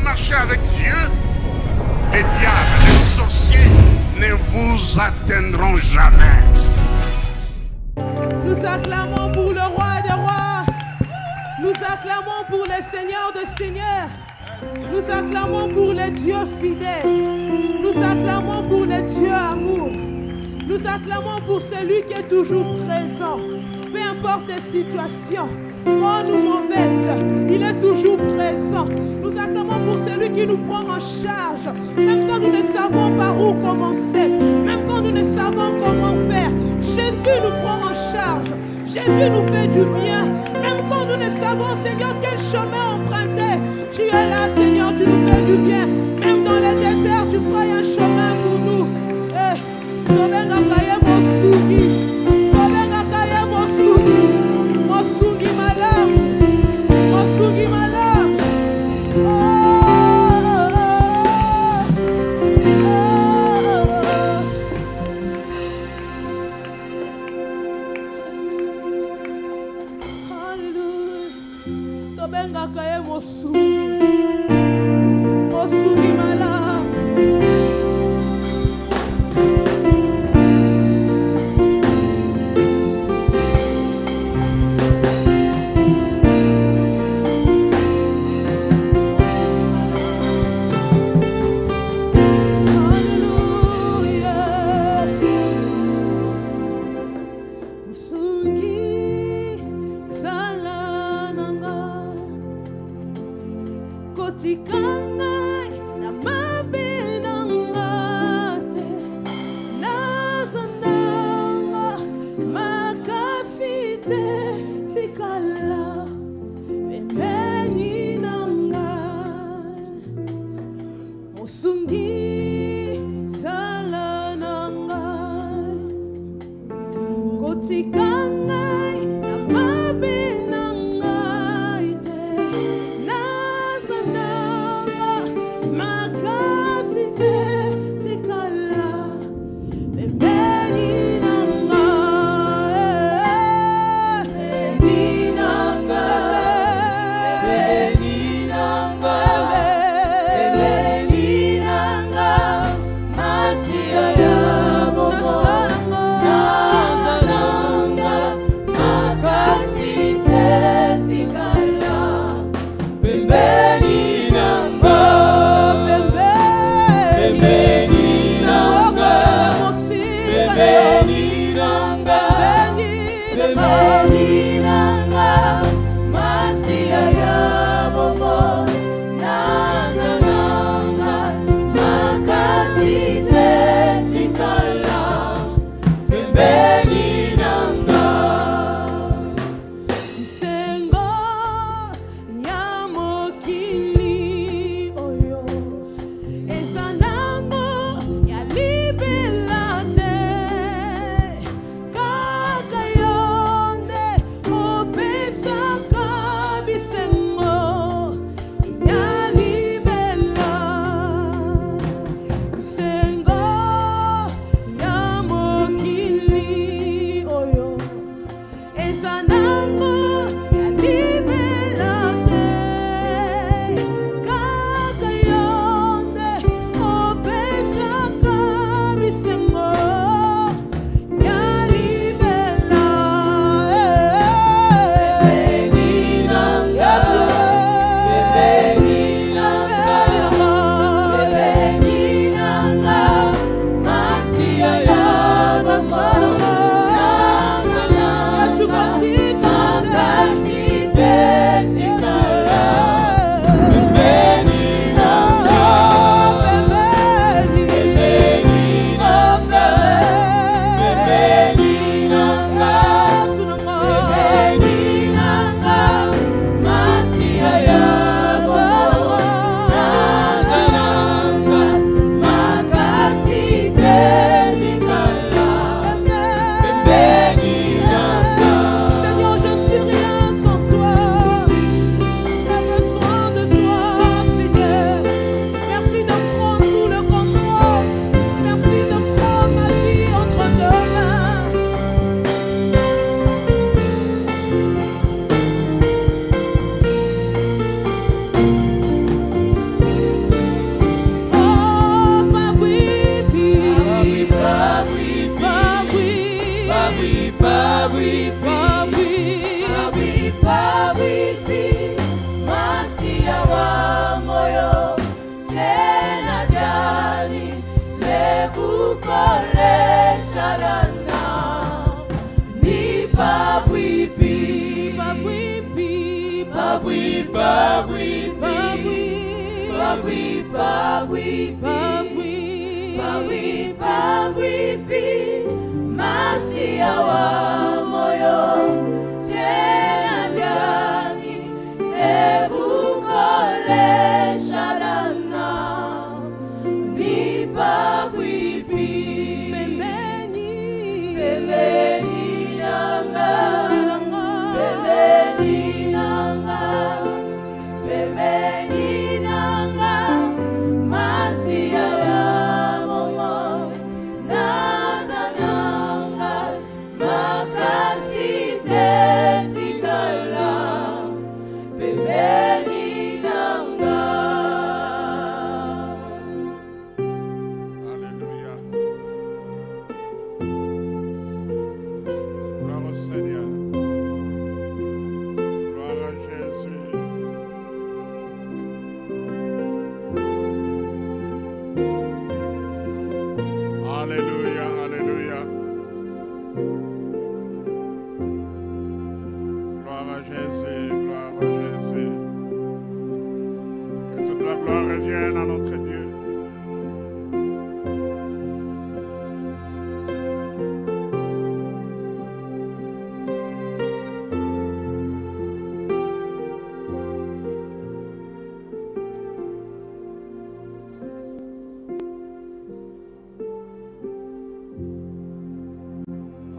marchez avec Dieu, les diables, les sorciers ne vous atteindront jamais. Nous acclamons pour le roi des rois. Nous acclamons pour les seigneurs de seigneurs. Nous acclamons pour les dieux fidèles. Nous acclamons pour les dieux amour. Nous acclamons pour celui qui est toujours présent. Peu importe les situations, bonnes ou mauvaises, il est toujours présent. Nous acclamons pour celui qui nous prend en charge. Même quand nous ne savons par où commencer, même quand nous ne savons comment faire, Jésus nous prend en charge. Jésus nous fait du bien. Même quand nous ne savons, Seigneur, quel chemin emprunter, tu es là, Seigneur, tu nous fais du bien. Même dans les déserts, tu feras un chemin pour nous. Merci.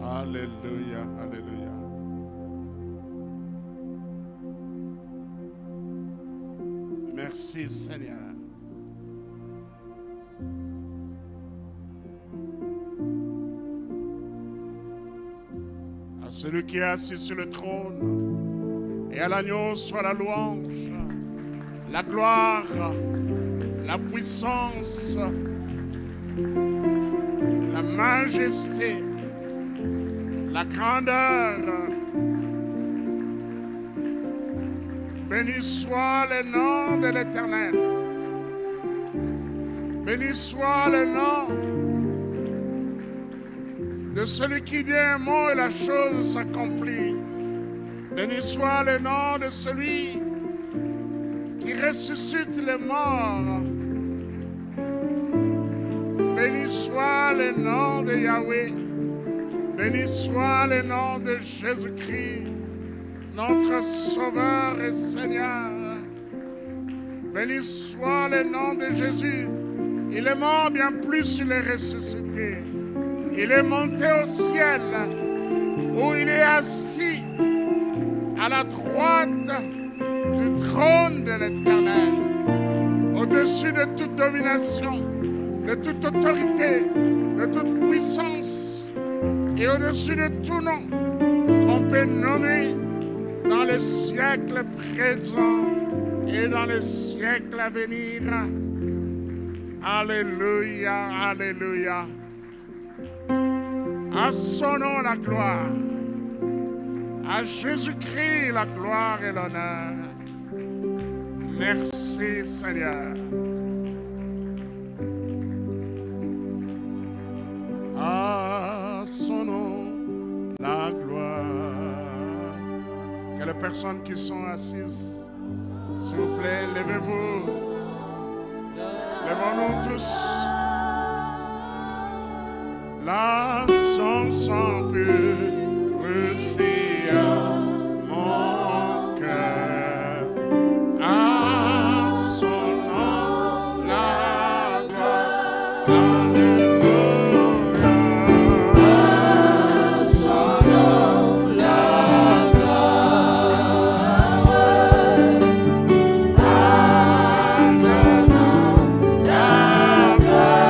Alléluia, alléluia. Merci Seigneur. À celui qui est assis sur le trône et à l'agneau soit la louange, la gloire, la puissance, la majesté, la grandeur. Béni soit le nom de l'Éternel. Béni soit le nom de celui qui dit un mot et la chose s'accomplit. Béni soit le nom de celui qui ressuscite les morts. Béni soit le nom de Yahweh. Béni soit le nom de Jésus-Christ, notre Sauveur et Seigneur. Béni soit le nom de Jésus. Il est mort, bien plus il est ressuscité. Il est monté au ciel, où il est assis à la droite du trône de l'Éternel, au-dessus de toute domination, de toute autorité, de toute puissance, et au-dessus de tout nom qu'on peut nommer dans les siècles présents et dans les siècles à venir. Alléluia, alléluia. À son nom la gloire, à Jésus-Christ la gloire et l'honneur. Merci Seigneur. À son nom la gloire. Que les personnes qui sont assises, s'il vous plaît, levez-vous. Levons-nous tous. Là, son purifie mon cœur. À son nom la gloire. Alléluia. À son nom la gloire. À son nom la gloire.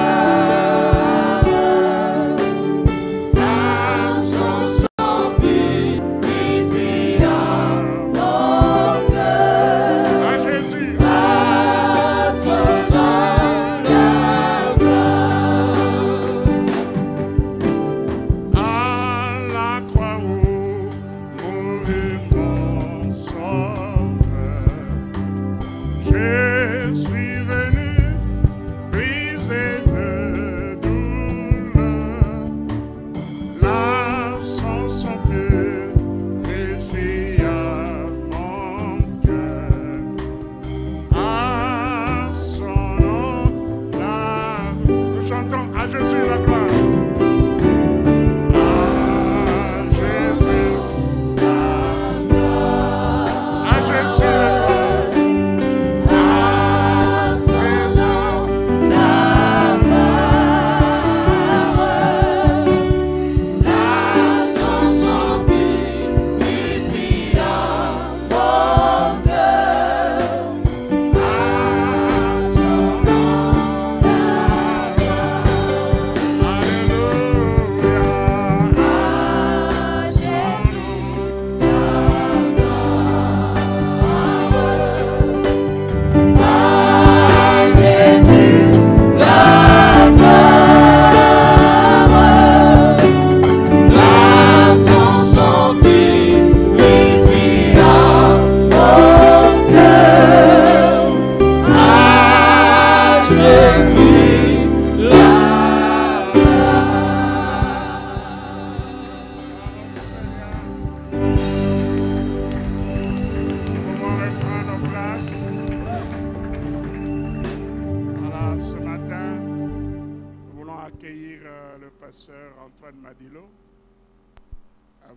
pasteur Antoine Madilo.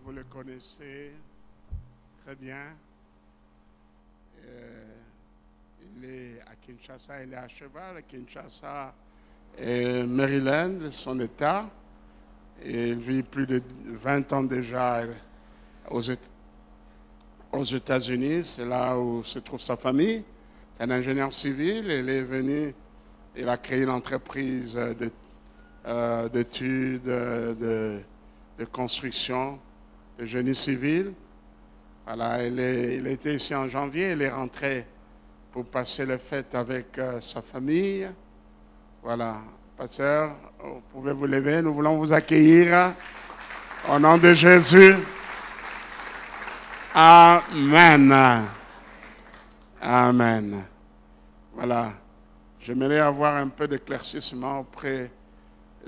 Vous le connaissez très bien. Il est à Kinshasa, il est à cheval. Kinshasa et Maryland, son état. Et il vit plus de 20 ans déjà aux États-Unis. C'est là où se trouve sa famille. C'est un ingénieur civil. Il est venu, il a créé une entreprise d'études, de construction, de génie civil. Voilà, il était ici en janvier, il est rentré pour passer les fêtes avec sa famille. Voilà, pasteur, vous pouvez vous lever, nous voulons vous accueillir au nom de Jésus. Amen. Amen. Voilà, j'aimerais avoir un peu d'éclaircissement auprès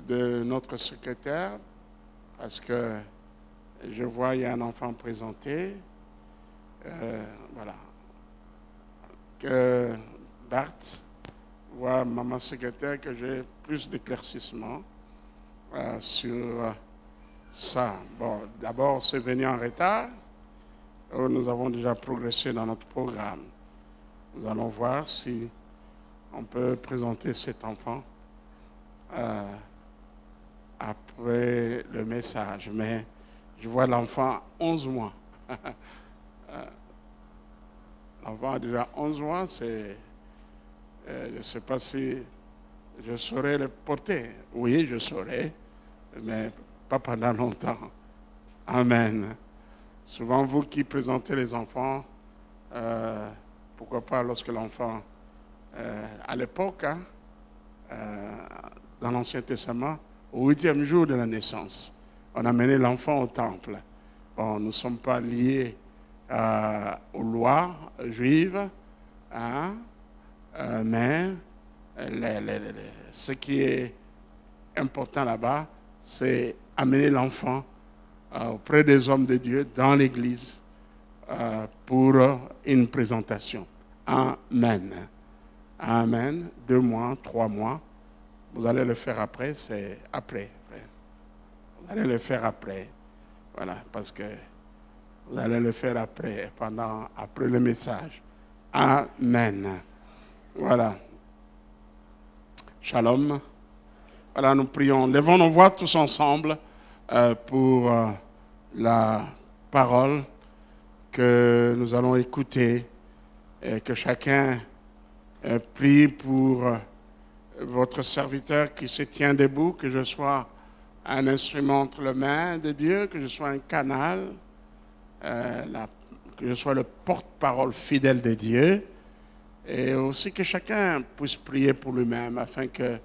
de notre secrétaire, parce que je vois il y a un enfant présenté. Voilà. Que Bart voit maman secrétaire que j'ai plus d'éclaircissement sur ça. Bon, d'abord, c'est venu en retard. Nous avons déjà progressé dans notre programme. Nous allons voir si on peut présenter cet enfant après le message. Mais je vois l'enfant 11 mois. L'enfant a déjà 11 mois. Je ne sais pas si je saurais le porter. Oui, je saurais, mais pas pendant longtemps. Amen. Souvent, vous qui présentez les enfants, pourquoi pas lorsque l'enfant, à l'époque, dans l'Ancien Testament, au 8e jour de la naissance, on a mené l'enfant au temple. Bon, nous ne sommes pas liés aux lois juives, hein, mais ce qui est important là-bas, c'est amener l'enfant auprès des hommes de Dieu dans l'église pour une présentation. Amen. Amen. 2 mois, 3 mois. Vous allez le faire après, c'est après. Vous allez le faire après. Voilà, parce que vous allez le faire après, après le message. Amen. Voilà. Shalom. Voilà, nous prions. Levons nos voix tous ensemble pour la parole que nous allons écouter et que chacun prie pour votre serviteur qui se tient debout, que je sois un instrument entre les mains de Dieu, que je sois un canal, que je sois le porte-parole fidèle de Dieu, et aussi que chacun puisse prier pour lui-même afin que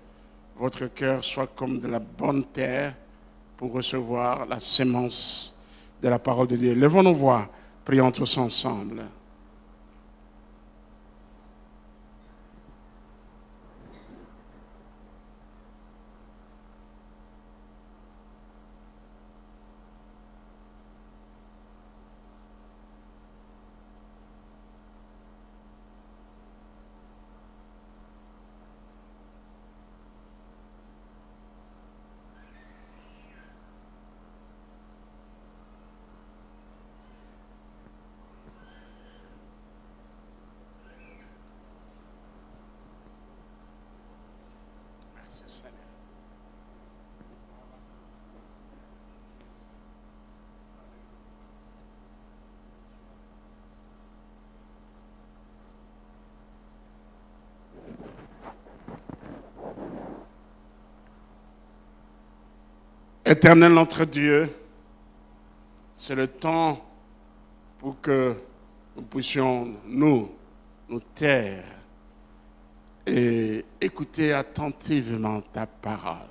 votre cœur soit comme de la bonne terre pour recevoir la sémence de la parole de Dieu. Levons nos voix, prions tous ensemble. Éternel notre Dieu, c'est le temps pour que nous puissions nous taire et écouter attentivement ta parole.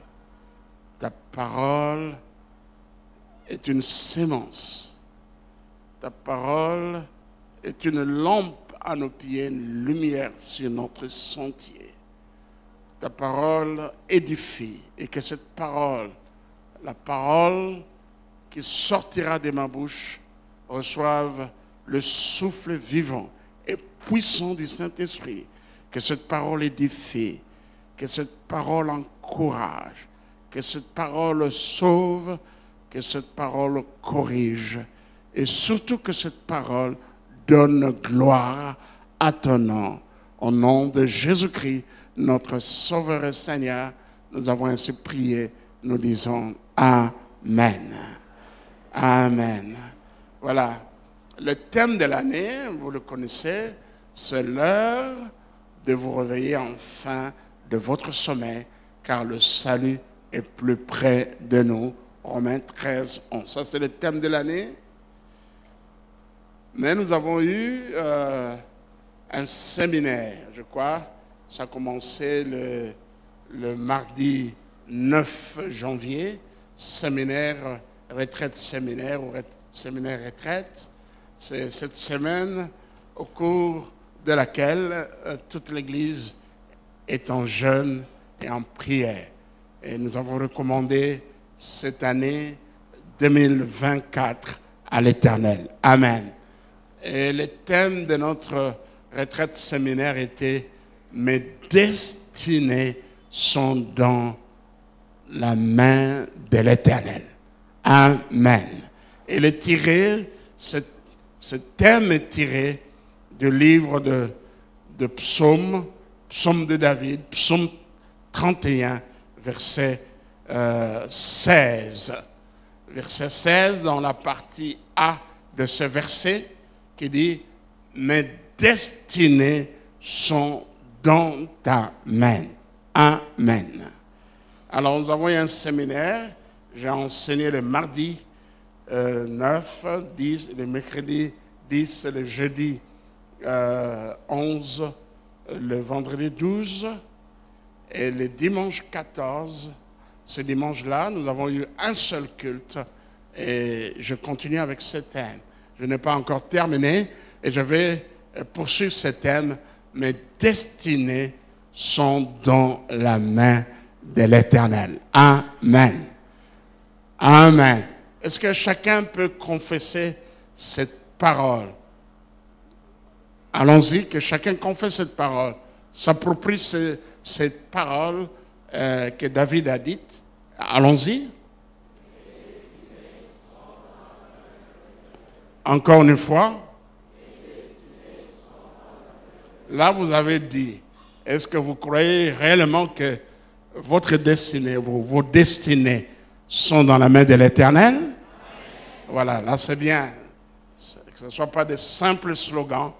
Ta parole est une sémence. Ta parole est une lampe à nos pieds, une lumière sur notre sentier. Ta parole édifie et que cette parole, la parole qui sortira de ma bouche, reçoive le souffle vivant et puissant du Saint-Esprit. Que cette parole édifie, que cette parole encourage, que cette parole sauve, que cette parole corrige, et surtout que cette parole donne gloire à ton nom. Au nom de Jésus-Christ, notre Sauveur et Seigneur, nous avons ainsi prié, nous disons Amen. Amen. Voilà. Le thème de l'année, vous le connaissez, c'est l'heure de vous réveiller enfin de votre sommeil, car le salut est plus près de nous. Romains 13, 11. Ça, c'est le thème de l'année. Mais nous avons eu un séminaire, je crois. Ça a commencé le mardi 9 janvier, séminaire, retraite séminaire ou séminaire retraite. C'est cette semaine au cours de laquelle toute l'Église est en jeûne et en prière. Et nous avons recommandé cette année 2024 à l'Éternel. Amen. Et le thème de notre retraite séminaire était « Mes destinées sont dans la main de l'Éternel. » Amen. Et ce thème est tiré du livre de Psaume, Psaume de David, Psaume 31, verset 16. Verset 16 dans la partie A de ce verset qui dit « Mes destinées sont dans ta main. » Amen. Alors nous avons eu un séminaire, j'ai enseigné le mardi 9, 10, le mercredi 10, le jeudi 11, le vendredi 12 et le dimanche 14. Ce dimanche-là, nous avons eu un seul culte et je continue avec ce thème. Je n'ai pas encore terminé et je vais poursuivre ce thème. Mes destinées sont dans la main de l'Éternel. Amen. Amen. Est-ce que chacun peut confesser cette parole? Allons-y, que chacun confesse cette parole. S'approprie cette parole que David a dite. Allons-y. Encore une fois. Là, vous avez dit, est-ce que vous croyez réellement que votre destinée, vos destinées sont dans la main de l'Éternel? Voilà, là c'est bien. Que ce ne soit pas des simples slogans,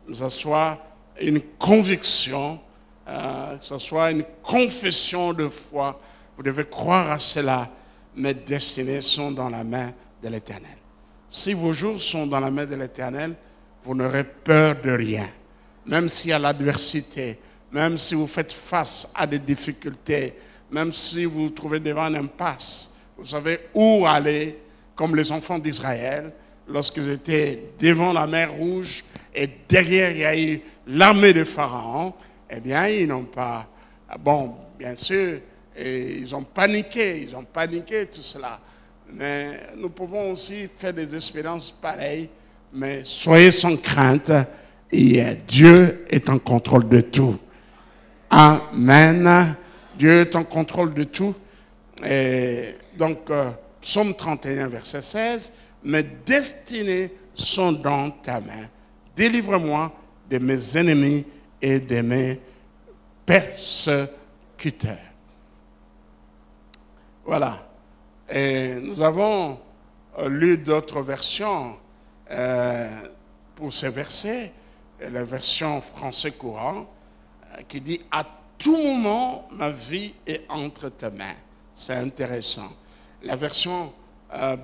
que ce soit une conviction, que ce soit une confession de foi. Vous devez croire à cela. Mes destinées sont dans la main de l'Éternel. Si vos jours sont dans la main de l'Éternel, vous n'aurez peur de rien. Même s'il y a l'adversité, même si vous faites face à des difficultés, même si vous vous trouvez devant une impasse, vous savez où aller, comme les enfants d'Israël, lorsqu'ils étaient devant la mer Rouge et derrière il y a eu l'armée de Pharaon, eh bien ils n'ont pas, bon bien sûr, ils ont paniqué tout cela. Mais nous pouvons aussi faire des expériences pareilles, mais soyez sans crainte, et Dieu est en contrôle de tout. Amen. Dieu est en contrôle de tout. Et donc, Psaume 31, verset 16, « Mes destinées sont dans ta main. Délivre-moi de mes ennemis et de mes persécuteurs. » Voilà. Et nous avons lu d'autres versions pour ces versets. La version français courant qui dit « À tout moment, ma vie est entre tes mains. » C'est intéressant. La version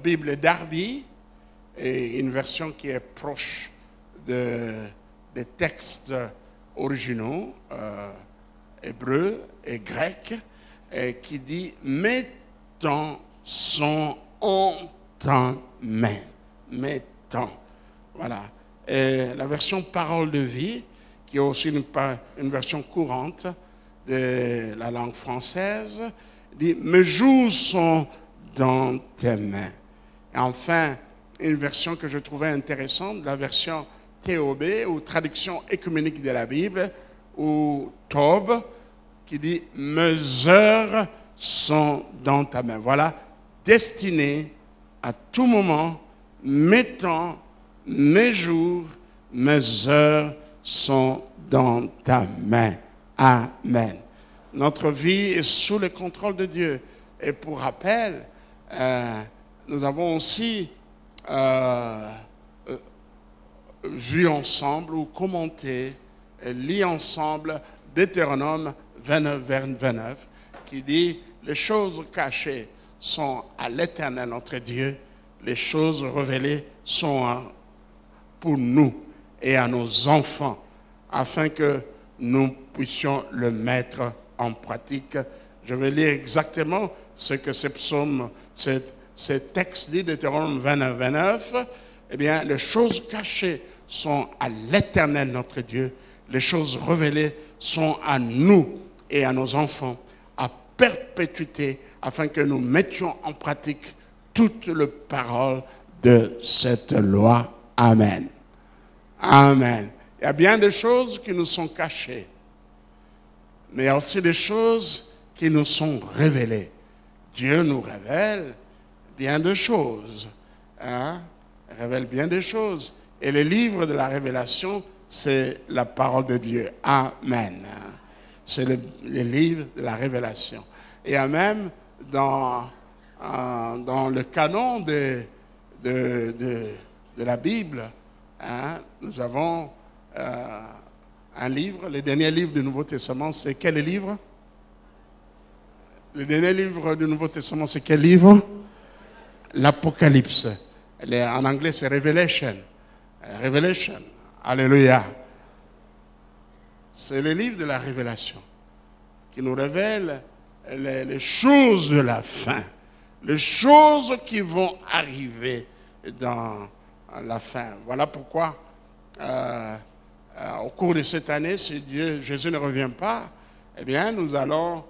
Bible Darby est une version qui est proche des textes originaux, hébreux et grecs, et qui dit « Mes temps sont en ta main. » Mes temps. Voilà. Et la version Parole de vie, qui est aussi une version courante de la langue française, dit « Mes jours sont dans tes mains. » Et enfin, une version que je trouvais intéressante, la version TOB, ou traduction écuménique de la Bible, ou TOB, qui dit « Mes heures sont dans ta main. Voilà, destiné à tout moment, mes temps, mes jours, mes heures sont dans ta main. Amen. Notre vie est sous le contrôle de Dieu. Et pour rappel, nous avons aussi vu ensemble ou commenté, lu ensemble Deutéronome 29, 29, qui dit « Les choses cachées sont à l'Éternel notre Dieu, les choses révélées sont pour nous et à nos enfants, afin que nous puissions le mettre en pratique. » Je vais lire exactement ce que ce psaume, ce texte dit, Deutéronome 29, 29. Eh bien, les choses cachées sont à l'Éternel notre Dieu, les choses révélées sont à nous et à nos enfants, à perpétuité, afin que nous mettions en pratique toutes les paroles de cette loi. Amen. Amen. Il y a bien des choses qui nous sont cachées, mais il y a aussi des choses qui nous sont révélées. Dieu nous révèle bien de choses. Hein? Il révèle bien des choses. Et le livre de la révélation, c'est la parole de Dieu. Amen. C'est le livre de la révélation. Et même dans le canon de la Bible, hein, nous avons un livre, le dernier livre du Nouveau Testament, c'est quel livre? Le dernier livre du Nouveau Testament, c'est quel livre? L'Apocalypse. En anglais, c'est Revelation. Revelation. Alléluia. C'est le livre de la révélation qui nous révèle les choses de la fin, les choses qui vont arriver dans la fin. Voilà pourquoi, au cours de cette année, si Jésus ne revient pas, eh bien, nous allons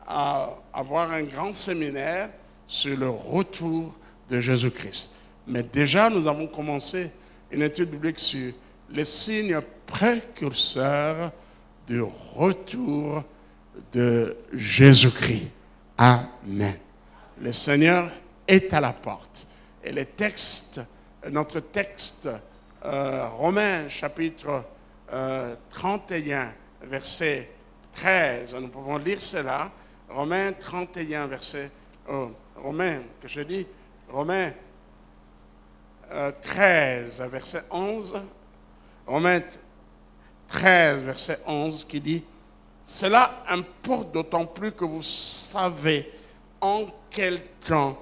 avoir un grand séminaire sur le retour de Jésus-Christ. Mais déjà, nous avons commencé une étude biblique sur les signes précurseurs du retour de Jésus-Christ. Amen. Le Seigneur est à la porte. Et notre texte, Romains chapitre 31, verset 13, nous pouvons lire cela. Romains 31, verset... Romains 13, verset 11. Romains 13, verset 11, qui dit « Cela importe d'autant plus que vous savez en quel temps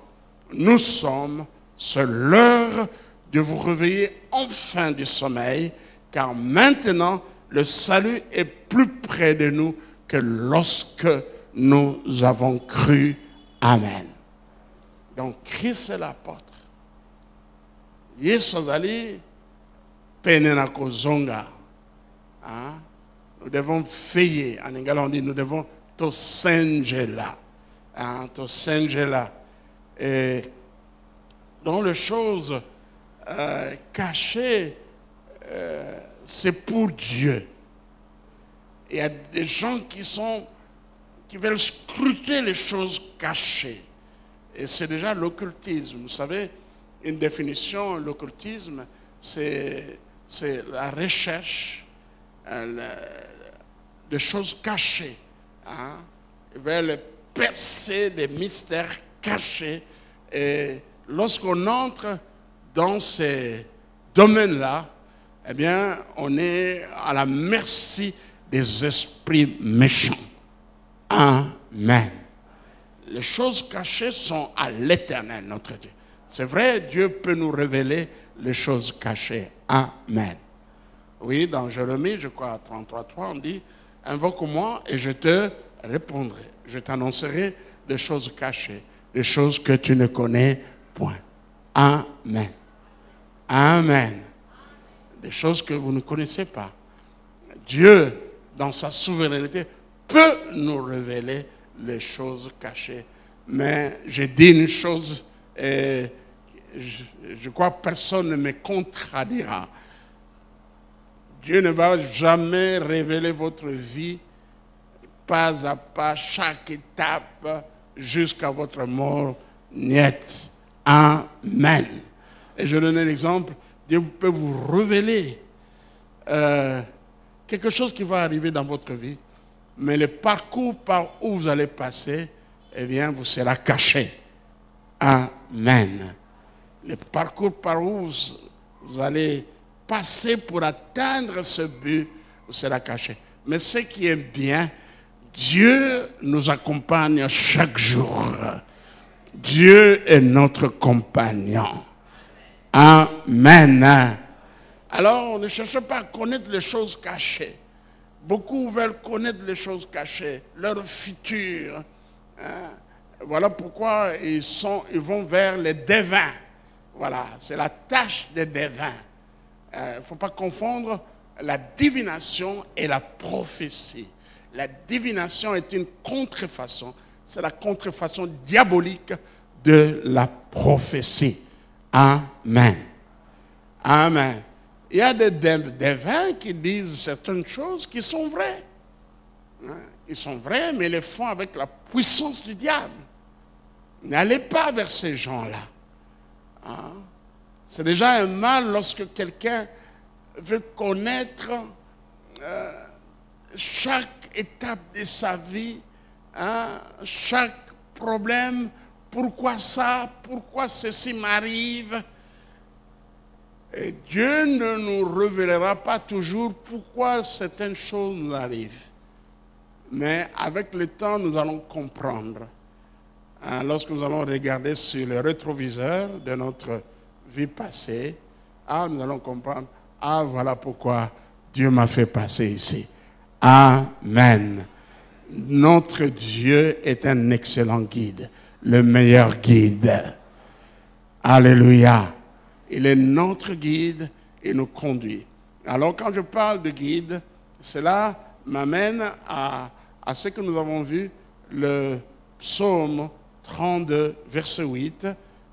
nous sommes, c'est l'heure de vous réveiller enfin du sommeil, car maintenant le salut est plus près de nous que lorsque nous avons cru. Amen. » Donc Christ est l'apôtre. Yesu azali pene na kozonga. Nous devons veiller. En Lingala on dit nous devons tosengela. Tosengela. Et dans les choses cachées, c'est pour Dieu. Il y a des gens qui veulent scruter les choses cachées. Et c'est déjà l'occultisme. Vous savez, une définition, l'occultisme, c'est la recherche de choses cachées. Ils veulent percer des mystères cachés. Et lorsqu'on entre dans ces domaines-là, eh bien, on est à la merci des esprits méchants. Amen. Les choses cachées sont à l'Éternel, notre Dieu. C'est vrai, Dieu peut nous révéler les choses cachées. Amen. Oui, dans Jérémie, je crois, 33.3, on dit « Invoque-moi et je te répondrai. Je t'annoncerai des choses cachées, des choses que tu ne connais point. » Amen. Amen. Des choses que vous ne connaissez pas. Dieu, dans sa souveraineté, peut nous révéler les choses cachées. Mais je dis une chose, et je crois que personne ne me contredira. Dieu ne va jamais révéler votre vie pas à pas, chaque étape, jusqu'à votre mort nette. Amen. Et je donne un exemple. Dieu peut vous révéler quelque chose qui va arriver dans votre vie, mais le parcours par où vous allez passer, eh bien, vous sera caché. Amen. Le parcours par où vous allez passer pour atteindre ce but, vous sera caché. Mais ce qui est bien, Dieu nous accompagne chaque jour. Dieu est notre compagnon. Amen. Alors, ne cherchez pas à connaître les choses cachées. Beaucoup veulent connaître les choses cachées, leur futur. Voilà pourquoi ils vont vers les devins. Voilà, c'est la tâche des devins. Il ne faut pas confondre la divination et la prophétie. La divination est une contrefaçon. C'est la contrefaçon diabolique de la prophétie. Amen. Amen. Il y a des devins qui disent certaines choses qui sont vraies. Ils sont vrais, mais ils les font avec la puissance du diable. N'allez pas vers ces gens-là. C'est déjà un mal lorsque quelqu'un veut connaître chaque étape de sa vie, chaque problème, pourquoi ça, pourquoi ceci m'arrive. Et Dieu ne nous révélera pas toujours pourquoi certaines choses nous arrivent. Mais avec le temps, nous allons comprendre. Lorsque nous allons regarder sur le rétroviseur de notre vie passée, nous allons comprendre, voilà pourquoi Dieu m'a fait passer ici. Amen. Notre Dieu est un excellent guide, le meilleur guide. Alléluia. Il est notre guide et nous conduit. Alors quand je parle de guide, cela m'amène à ce que nous avons vu, le psaume 32, verset 8.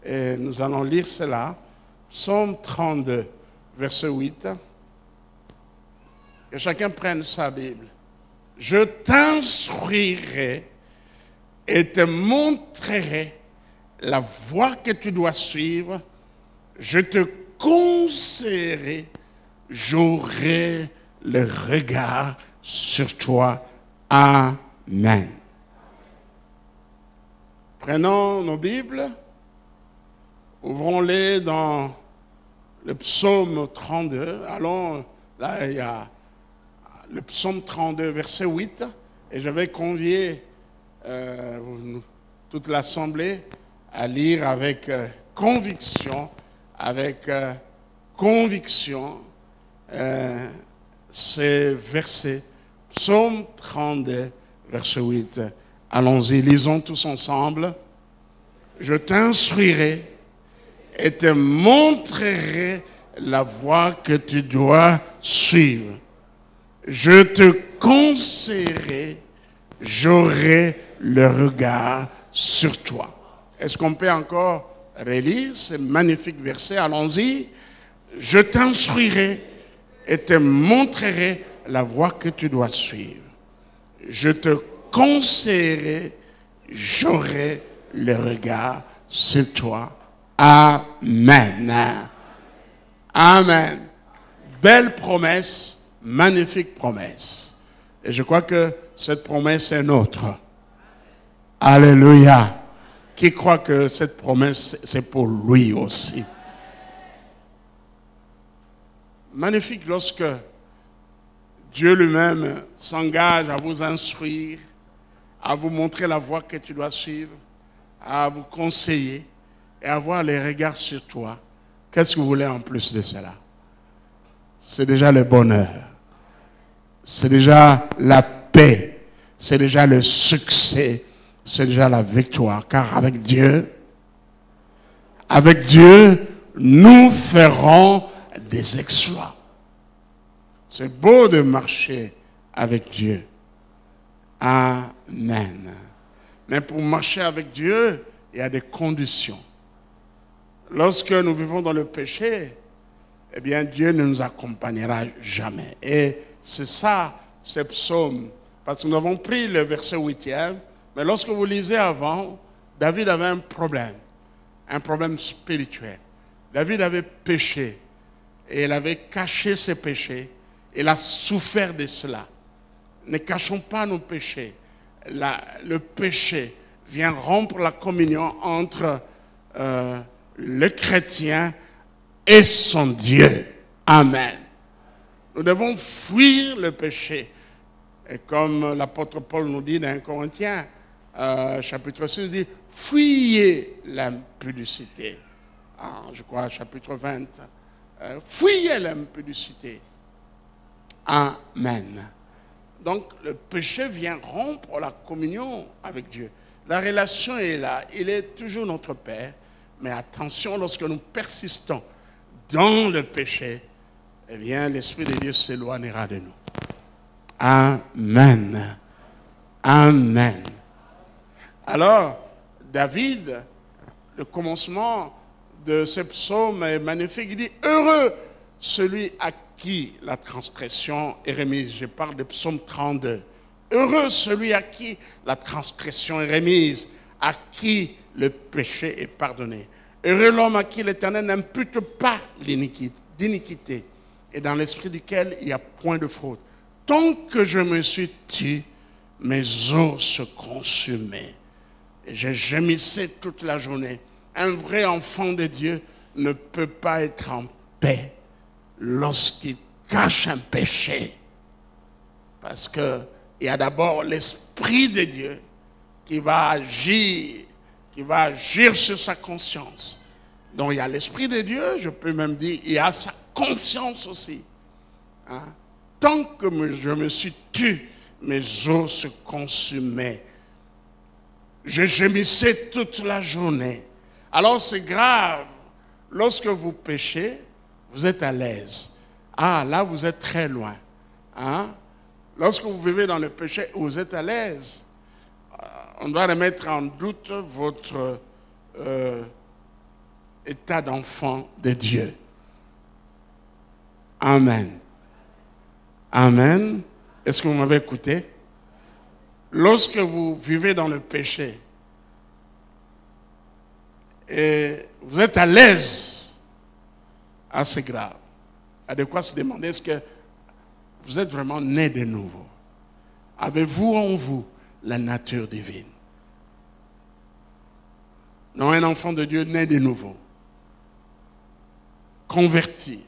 Et nous allons lire cela. Psaume 32, verset 8. Que chacun prenne sa Bible. Je t'instruirai et te montrerai la voie que tu dois suivre. Je te conseillerai, j'aurai le regard sur toi. Amen. Prenons nos Bibles, ouvrons-les dans le psaume 32. Allons, là il y a le psaume 32, verset 8, et je vais convier toute l'assemblée à lire avec conviction, ces versets. Psaume 32, verset 8. Allons-y, lisons tous ensemble. Je t'instruirai et te montrerai la voie que tu dois suivre. Je te conseillerai, j'aurai le regard sur toi. Est-ce qu'on peut encore relire ce magnifique verset? Allons-y. Je t'instruirai et te montrerai la voie que tu dois suivre. Je te conseillerai, j'aurai le regard sur toi. Amen. Amen. Belle promesse, magnifique promesse. Et je crois que cette promesse est nôtre. Alléluia. Qui croit que cette promesse, c'est pour lui aussi. Magnifique lorsque Dieu lui-même s'engage à vous instruire, à vous montrer la voie que tu dois suivre, à vous conseiller et avoir les regards sur toi. Qu'est-ce que vous voulez en plus de cela? C'est déjà le bonheur. C'est déjà la paix. C'est déjà le succès. C'est déjà la victoire. Car avec Dieu, nous ferons des exploits. C'est beau de marcher avec Dieu. Amen. Mais pour marcher avec Dieu, il y a des conditions. Lorsque nous vivons dans le péché, eh bien Dieu ne nous accompagnera jamais. Et c'est ça, ce psaume parce que nous avons pris le verset 8e, mais lorsque vous lisez avant, David avait un problème spirituel. David avait péché, et il avait caché ses péchés, il a souffert de cela. Ne cachons pas nos péchés. Le péché vient rompre la communion entre le chrétien et son Dieu. Amen. Nous devons fuir le péché. Et comme l'apôtre Paul nous dit dans 1 Corinthiens, chapitre 6, il dit, fuyez l'impudicité. Je crois, chapitre 20. Fuyez l'impudicité. Amen. Donc, le péché vient rompre la communion avec Dieu. La relation est là. Il est toujours notre Père. Mais attention, lorsque nous persistons dans le péché, eh bien, l'Esprit de Dieu s'éloignera de nous. Amen. Amen. Alors, David, le commencement de ce psaume est magnifique. Il dit, heureux celui à qui la transgression est remise. Je parle de psaume 32. Heureux celui à qui la transgression est remise, à qui le péché est pardonné. Heureux l'homme à qui l'Éternel n'impute pas d'iniquité et dans l'esprit duquel il n'y a point de faute. Tant que je me suis tu, mes os se consumaient. Et je gémissais toute la journée. Un vrai enfant de Dieu ne peut pas être en paix lorsqu'il cache un péché. Parce qu'il y a d'abord l'Esprit de Dieu qui va agir sur sa conscience. Donc il y a l'Esprit de Dieu, je peux même dire, il y a sa conscience aussi. Hein? Tant que je me suis tu, mes os se consumaient. Je gémissais toute la journée. Alors c'est grave. Lorsque vous péchez, vous êtes à l'aise. Ah, là vous êtes très loin. Hein? Lorsque vous vivez dans le péché, vous êtes à l'aise. On doit remettre en doute votre état d'enfant de Dieu. Amen. Amen. Est-ce que vous m'avez écouté? Lorsque vous vivez dans le péché et vous êtes à l'aise, c'est grave. Il y a de quoi se demander, est-ce que vous êtes vraiment né de nouveau? Avez-vous en vous la nature divine? Non, un enfant de Dieu né de nouveau, converti,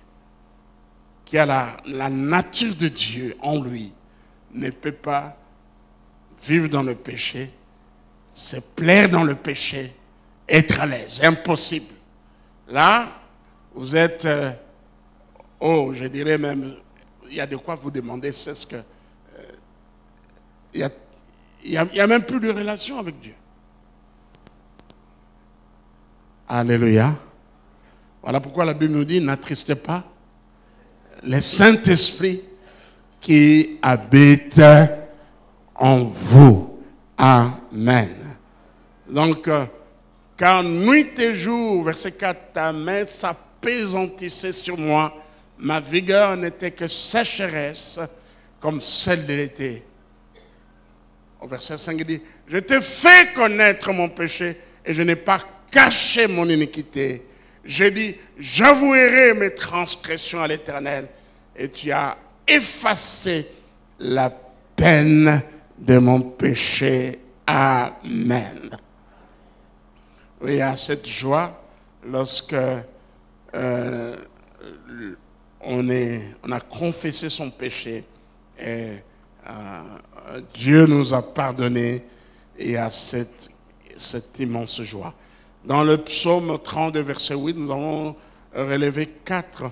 qui a la nature de Dieu en lui, ne peut pas vivre dans le péché, se plaire dans le péché, être à l'aise. Impossible. Là, vous êtes, je dirais même, il y a de quoi vous demander, c'est ce que, il y a même plus de relation avec Dieu. Alléluia. Voilà pourquoi la Bible nous dit, n'attristez pas le Saint-Esprit qui habite en vous. Amen. Donc, car nuit et jour, verset 4, ta main s'appesantissait sur moi, ma vigueur n'était que sécheresse comme celle de l'été. Au verset 5, il dit, je t'ai fait connaître mon péché et je n'ai pas caché mon iniquité. J'ai dit, j'avouerai mes transgressions à l'Éternel et tu as effacé la peine de mon péché. Amen. Oui, il y a cette joie lorsque on a confessé son péché et Dieu nous a pardonné et il y a cette immense joie. Dans le psaume 32, verset 8, nous avons relevé 4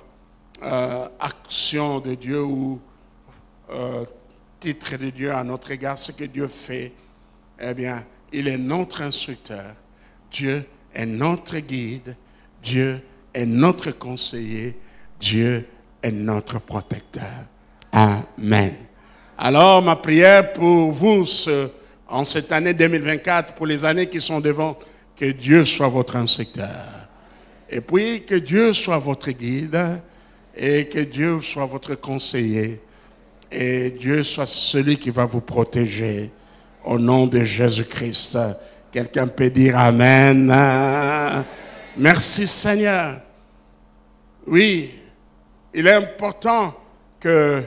actions de Dieu ou titres de Dieu à notre égard. Ce que Dieu fait, eh bien, il est notre instructeur. Dieu est notre guide. Dieu est notre conseiller. Dieu est notre protecteur. Amen. Alors, ma prière pour vous en cette année 2024, pour les années qui sont devant, que Dieu soit votre instructeur. Et puis, que Dieu soit votre guide et que Dieu soit votre conseiller. Et Dieu soit celui qui va vous protéger au nom de Jésus-Christ. Quelqu'un peut dire Amen. Merci Seigneur. Oui, il est important que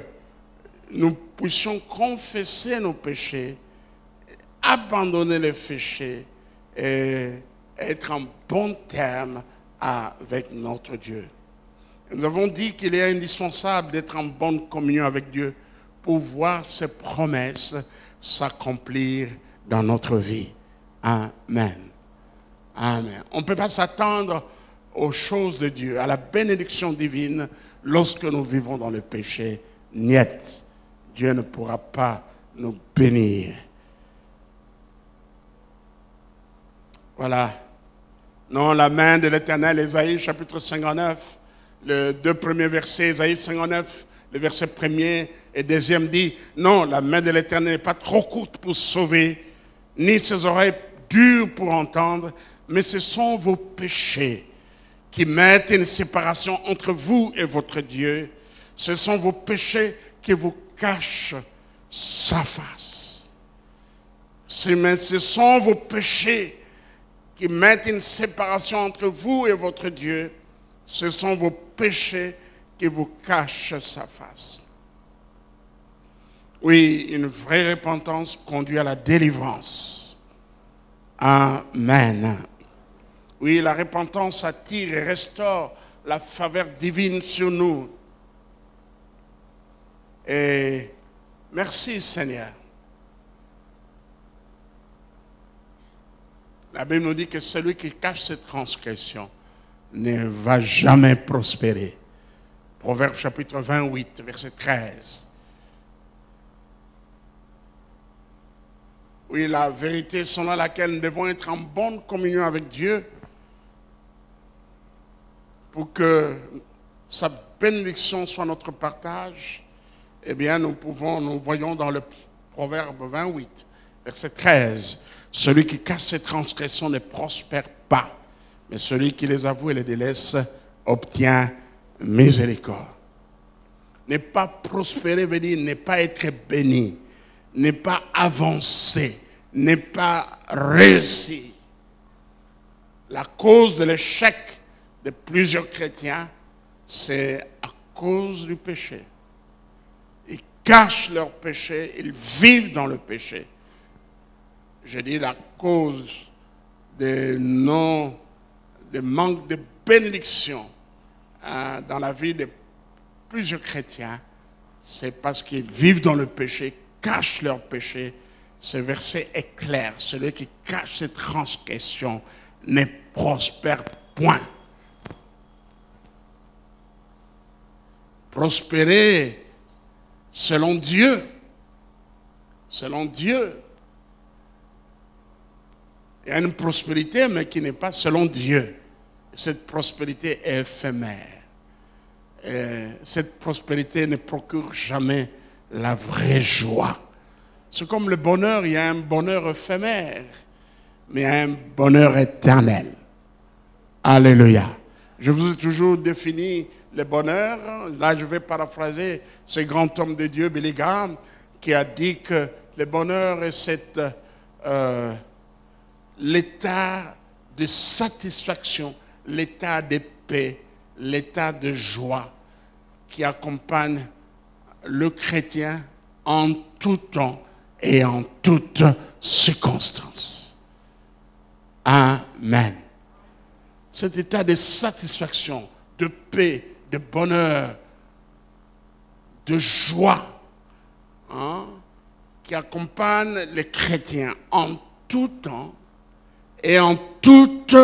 nous puissions confesser nos péchés, abandonner les péchés et être en bon terme avec notre Dieu. Nous avons dit qu'il est indispensable d'être en bonne communion avec Dieu pour voir ses promesses s'accomplir dans notre vie. Amen. Amen. On ne peut pas s'attendre aux choses de Dieu, à la bénédiction divine, lorsque nous vivons dans le péché. Niet. Dieu ne pourra pas nous bénir. Voilà. Non, la main de l'Éternel, Ésaïe chapitre 59, les 2 premiers versets, Ésaïe 59, le verset 1er et 2e dit, non, la main de l'Éternel n'est pas trop courte pour sauver, ni ses oreilles dures pour entendre, mais ce sont vos péchés qui mettent une séparation entre vous et votre Dieu. Ce sont vos péchés qui vous cachent sa face. Ce sont vos péchés qui mettent une séparation entre vous et votre Dieu. Ce sont vos péchés qui vous cachent sa face. Oui, une vraie repentance conduit à la délivrance. Amen. Oui, la repentance attire et restaure la faveur divine sur nous. Et merci Seigneur. La Bible nous dit que celui qui cache cette transgression ne va jamais prospérer. Proverbe chapitre 28, verset 13. Oui, la vérité selon laquelle nous devons être en bonne communion avec Dieu pour que sa bénédiction soit notre partage. Eh bien, nous voyons dans le Proverbe 28, verset 13, celui qui cache ses transgressions ne prospère pas, mais celui qui les avoue et les délaisse obtient miséricorde. Ne pas prospérer veut dire ne pas être béni, ne pas avancer, ne pas réussir. La cause de l'échec de plusieurs chrétiens, c'est à cause du péché. Ils cachent leur péché, ils vivent dans le péché. Je dis la cause de manque de bénédiction dans la vie de plusieurs chrétiens, c'est parce qu'ils vivent dans le péché, cachent leur péché. Ce verset est clair. Celui qui cache cette transgression ne prospère point. Prospérer selon Dieu. Selon Dieu. Il y a une prospérité, mais qui n'est pas selon Dieu. Cette prospérité est éphémère. Et cette prospérité ne procure jamais la vraie joie. C'est comme le bonheur, il y a un bonheur éphémère, mais il y a un bonheur éternel. Alléluia. Je vous ai toujours défini le bonheur. Là, je vais paraphraser ce grand homme de Dieu, Billy Graham, qui a dit que le bonheur est l'état de satisfaction, l'état de paix, l'état de joie qui accompagne le chrétien en tout temps et en toutes circonstances. Amen. Cet état de satisfaction, de paix, de bonheur, de joie, qui accompagne les chrétiens en tout temps et en toutes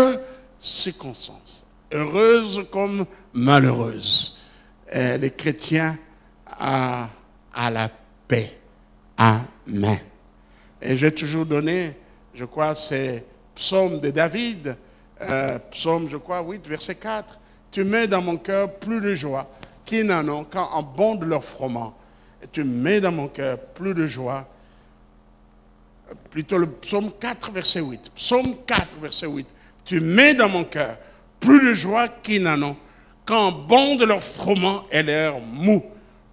circonstances, heureuses comme malheureuses. Les chrétiens à la paix. Amen. Et j'ai toujours donné, je crois, c'est Psaume de David, Psaume, je crois, 8, verset 4. Tu mets dans mon cœur plus de joie qu'ils n'en ont quand en bondent leur froment. Et tu mets dans mon cœur plus de joie. Plutôt le psaume 4, verset 8. Psaume 4, verset 8. Tu mets dans mon cœur plus de joie qu'ils n'en ont quand bondent leur froment et leur mou.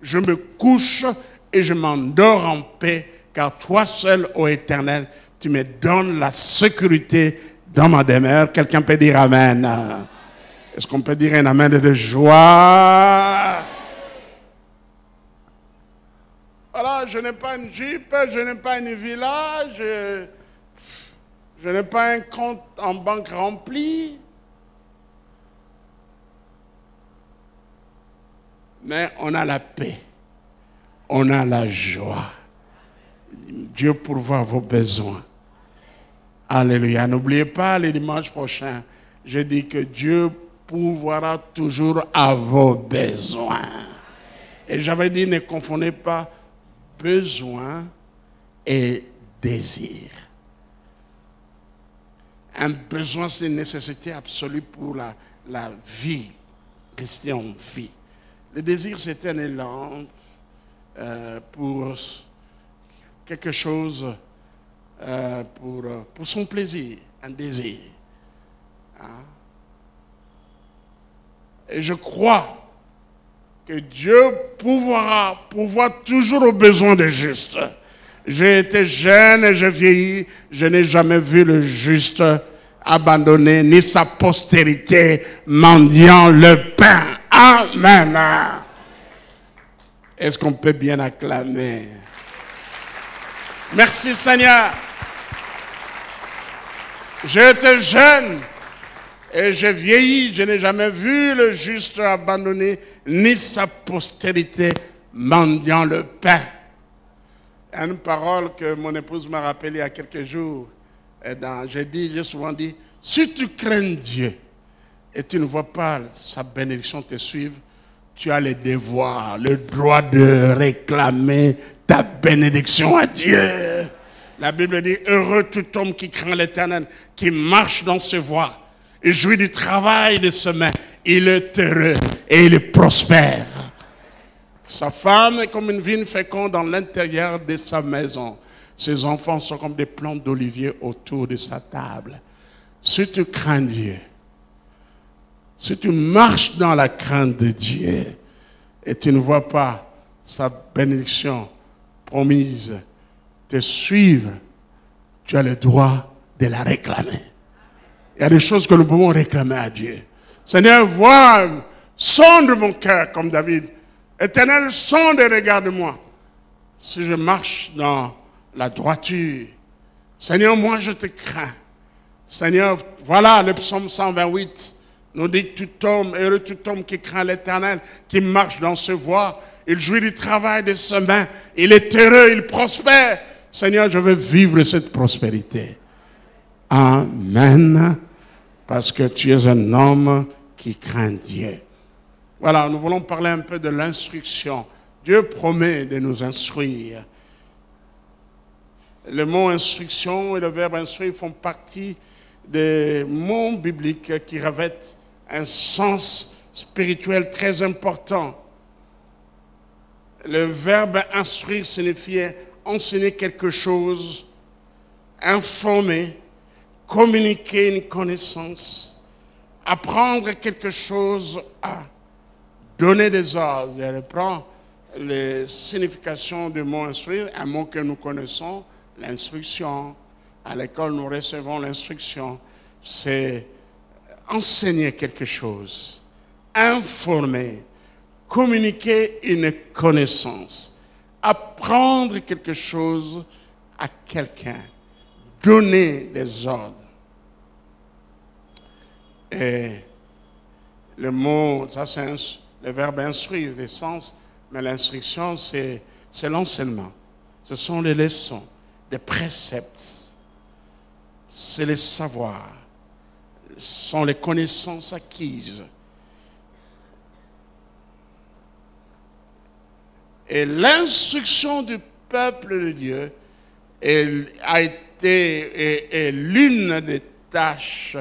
Je me couche et je m'endors en paix, car toi seul, ô Éternel, tu me donnes la sécurité dans ma demeure. Quelqu'un peut dire Amen. Est-ce qu'on peut dire un Amen de joie? Voilà, je n'ai pas une Jeep, je n'ai pas une villa, je n'ai pas un compte en banque rempli. Mais on a la paix, on a la joie. Dieu pourvoit vos besoins. Alléluia. N'oubliez pas, les dimanches prochains, je dis que Dieu pourvoira toujours à vos besoins. Et j'avais dit, ne confondez pas besoin et désir. Un besoin, c'est une nécessité absolue pour la vie, rester en vie. Le désir, c'est un élan pour quelque chose, pour son plaisir, un désir. Hein? Et je crois que Dieu pourvoit toujours aux besoins des justes. J'ai été jeune et je vieillis, je n'ai jamais vu le juste abandonné, ni sa postérité mendiant le pain. Amen. Est-ce qu'on peut bien acclamer? Merci Seigneur. J'ai été jeune et je vieillis, je n'ai jamais vu le juste abandonné, ni sa postérité mendiant le pain. Une parole que mon épouse m'a rappelée il y a quelques jours. J'ai souvent dit, si tu crains Dieu et tu ne vois pas sa bénédiction te suivre, tu as le devoir, le droit de réclamer ta bénédiction à Dieu. La Bible dit, heureux tout homme qui craint l'Éternel, qui marche dans ses voies, et jouit du travail de ses mains. Il est heureux et il est prospère. Sa femme est comme une vigne féconde dans l'intérieur de sa maison. Ses enfants sont comme des plantes d'olivier autour de sa table. Si tu crains Dieu, si tu marches dans la crainte de Dieu et tu ne vois pas sa bénédiction promise te suivre, tu as le droit de la réclamer. Il y a des choses que nous pouvons réclamer à Dieu. Seigneur, vois, sonde mon cœur comme David. Éternel, sonde et regarde-moi. Si je marche dans la droiture, Seigneur, moi je te crains. Seigneur, voilà le psaume 128 nous dit que tout homme, heureux tout homme qui craint l'Éternel, qui marche dans ses voies, il jouit du travail de ses mains, il est heureux, il prospère. Seigneur, je veux vivre cette prospérité. Amen. Parce que tu es un homme qui craint Dieu. Voilà, nous voulons parler un peu de l'instruction. Dieu promet de nous instruire. Le mot instruction et le verbe instruire font partie des mots bibliques qui revêtent un sens spirituel très important. Le verbe instruire signifiait enseigner quelque chose, informer, communiquer une connaissance, apprendre quelque chose à donner des ordres. Je reprends les significations du mot instruire, un mot que nous connaissons, l'instruction. À l'école, nous recevons l'instruction. C'est enseigner quelque chose, informer, communiquer une connaissance, apprendre quelque chose à quelqu'un, donner des ordres. Et le mot, ça c'est le verbe instruire, le sens, mais l'instruction c'est l'enseignement. Ce sont les leçons, des préceptes. C'est les savoirs, ce sont les connaissances acquises. Et l'instruction du peuple de Dieu a été l'une des tâches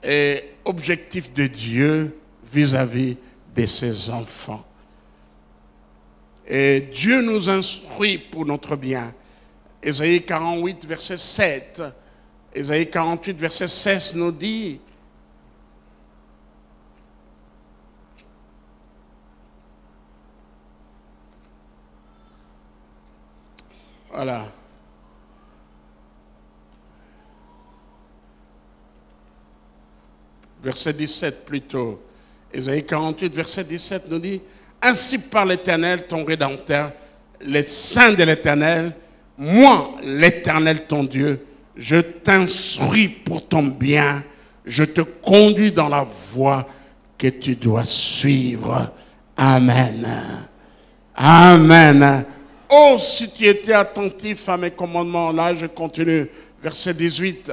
et objectifs de Dieu vis-à-vis de ses enfants. Et Dieu nous instruit pour notre bien. Ésaïe 48, verset 7. Ésaïe 48, verset 16 nous dit, Voilà. Verset 17 plutôt. Ésaïe 48, verset 17 nous dit: ainsi parle l'Éternel, ton Rédempteur, les saints de l'Éternel, moi, l'Éternel, ton Dieu, je t'instruis pour ton bien, je te conduis dans la voie que tu dois suivre. Amen. Amen. Oh, si tu étais attentif à mes commandements, là je continue, verset 18.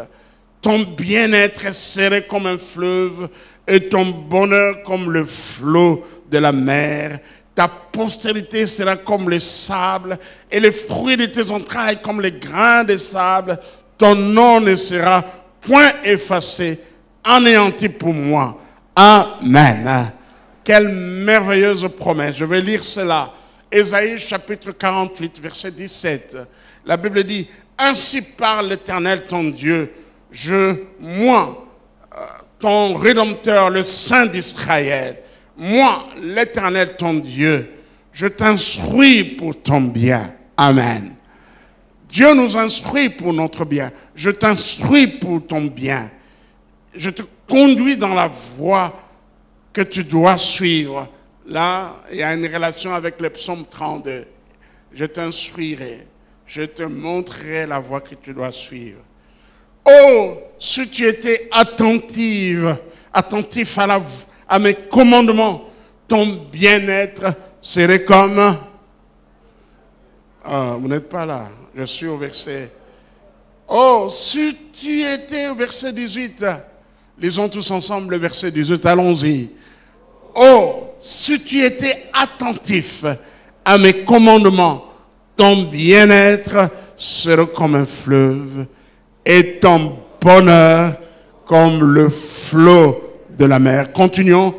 Ton bien-être serait comme un fleuve et ton bonheur comme le flot de la mer. Ta postérité sera comme le sable et les fruits de tes entrailles comme les grains de sable. Ton nom ne sera point effacé, anéanti pour moi. Amen. Quelle merveilleuse promesse. Je vais lire cela. Ésaïe chapitre 48, verset 17. La Bible dit: ainsi parle l'Éternel ton Dieu, moi, ton Rédempteur, le Saint d'Israël, moi, l'Éternel ton Dieu, je t'instruis pour ton bien. Amen. Dieu nous instruit pour notre bien. Je t'instruis pour ton bien. Je te conduis dans la voie que tu dois suivre. Là, il y a une relation avec le psaume 32. Je t'instruirai. Je te montrerai la voie que tu dois suivre. Oh, si tu étais attentif à mes commandements, ton bien-être serait comme... vous n'êtes pas là. Je suis au verset... Oh, si tu étais au verset 18, lisons tous ensemble le verset 18, allons-y. Oh, si tu étais attentif à mes commandements, ton bien-être serait comme un fleuve et ton bonheur comme le flot de la mer. Continuons.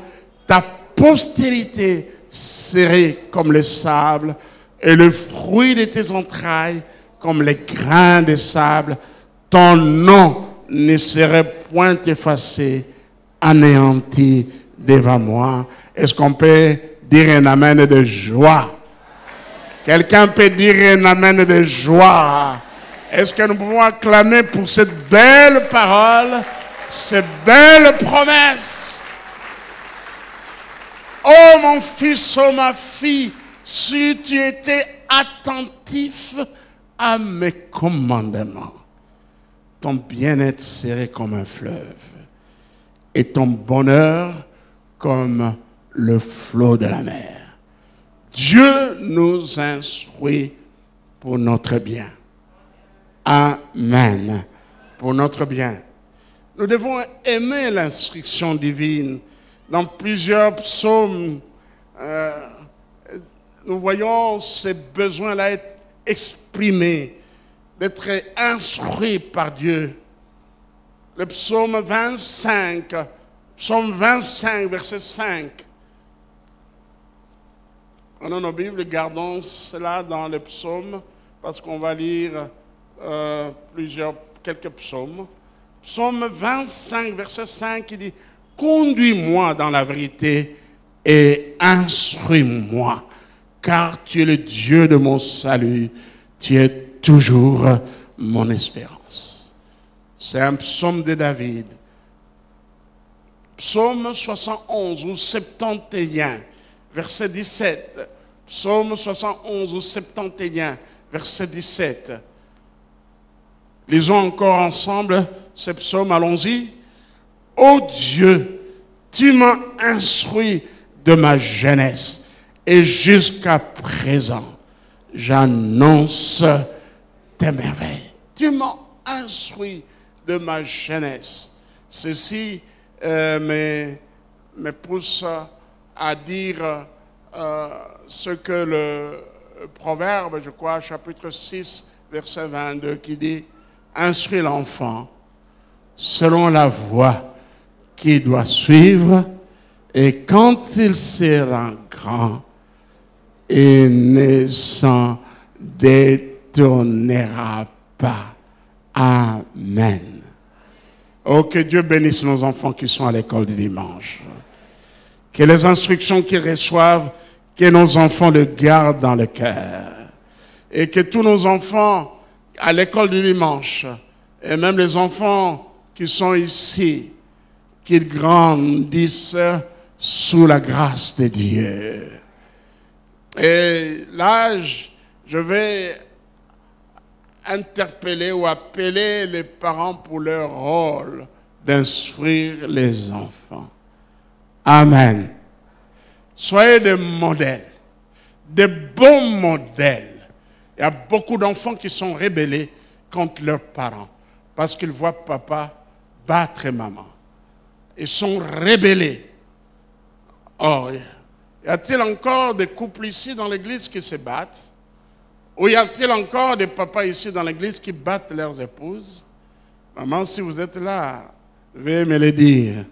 Ta postérité serait comme le sable et le fruit de tes entrailles comme les grains de sable. Ton nom ne serait point effacé, anéanti devant moi. Est-ce qu'on peut dire un amen de joie? Quelqu'un peut dire un amen de joie? Est-ce que nous pouvons acclamer pour cette belle parole, cette belle promesse? Oh mon fils, oh ma fille, si tu étais attentif à mes commandements, ton bien-être serait comme un fleuve et ton bonheur comme le flot de la mer. Dieu nous instruit pour notre bien. Amen. Pour notre bien. Nous devons aimer l'instruction divine. Dans plusieurs psaumes, nous voyons ces besoins-là être exprimés, d'être instruits par Dieu. Le psaume 25, verset 5. Prenons nos Bibles, gardons cela dans le psaume, parce qu'on va lire quelques psaumes. Psaume 25, verset 5, il dit: conduis-moi dans la vérité et instruis-moi, car tu es le Dieu de mon salut, tu es toujours mon espérance. C'est un psaume de David. Psaume 71 ou 71, verset 17. Psaume 71 ou 71, verset 17. Lisons encore ensemble ces psaumes, allons-y. Ô Dieu, tu m'as instruit de ma jeunesse et jusqu'à présent, j'annonce tes merveilles. Tu m'as instruit de ma jeunesse. Ceci me pousse à dire ce que le Proverbe, je crois, chapitre 6, verset 22, qui dit: instruis l'enfant selon la voie qu'il doit suivre, et quand il sera grand, il ne s'en détournera pas. Amen. Oh, que Dieu bénisse nos enfants qui sont à l'école du dimanche. Que les instructions qu'ils reçoivent, que nos enfants le gardent dans le cœur. Et que tous nos enfants à l'école du dimanche, et même les enfants qui sont ici, qu'ils grandissent sous la grâce de Dieu. Et là, je vais interpeller ou appeler les parents pour leur rôle d'instruire les enfants. Amen. Soyez des modèles, des bons modèles. Il y a beaucoup d'enfants qui sont rébellés contre leurs parents parce qu'ils voient papa battre maman. Ils sont rébellés. Oh, y a-t-il encore des couples ici dans l'église qui se battent? Ou y a-t-il encore des papas ici dans l'église qui battent leurs épouses? Maman, si vous êtes là, veuillez me le dire.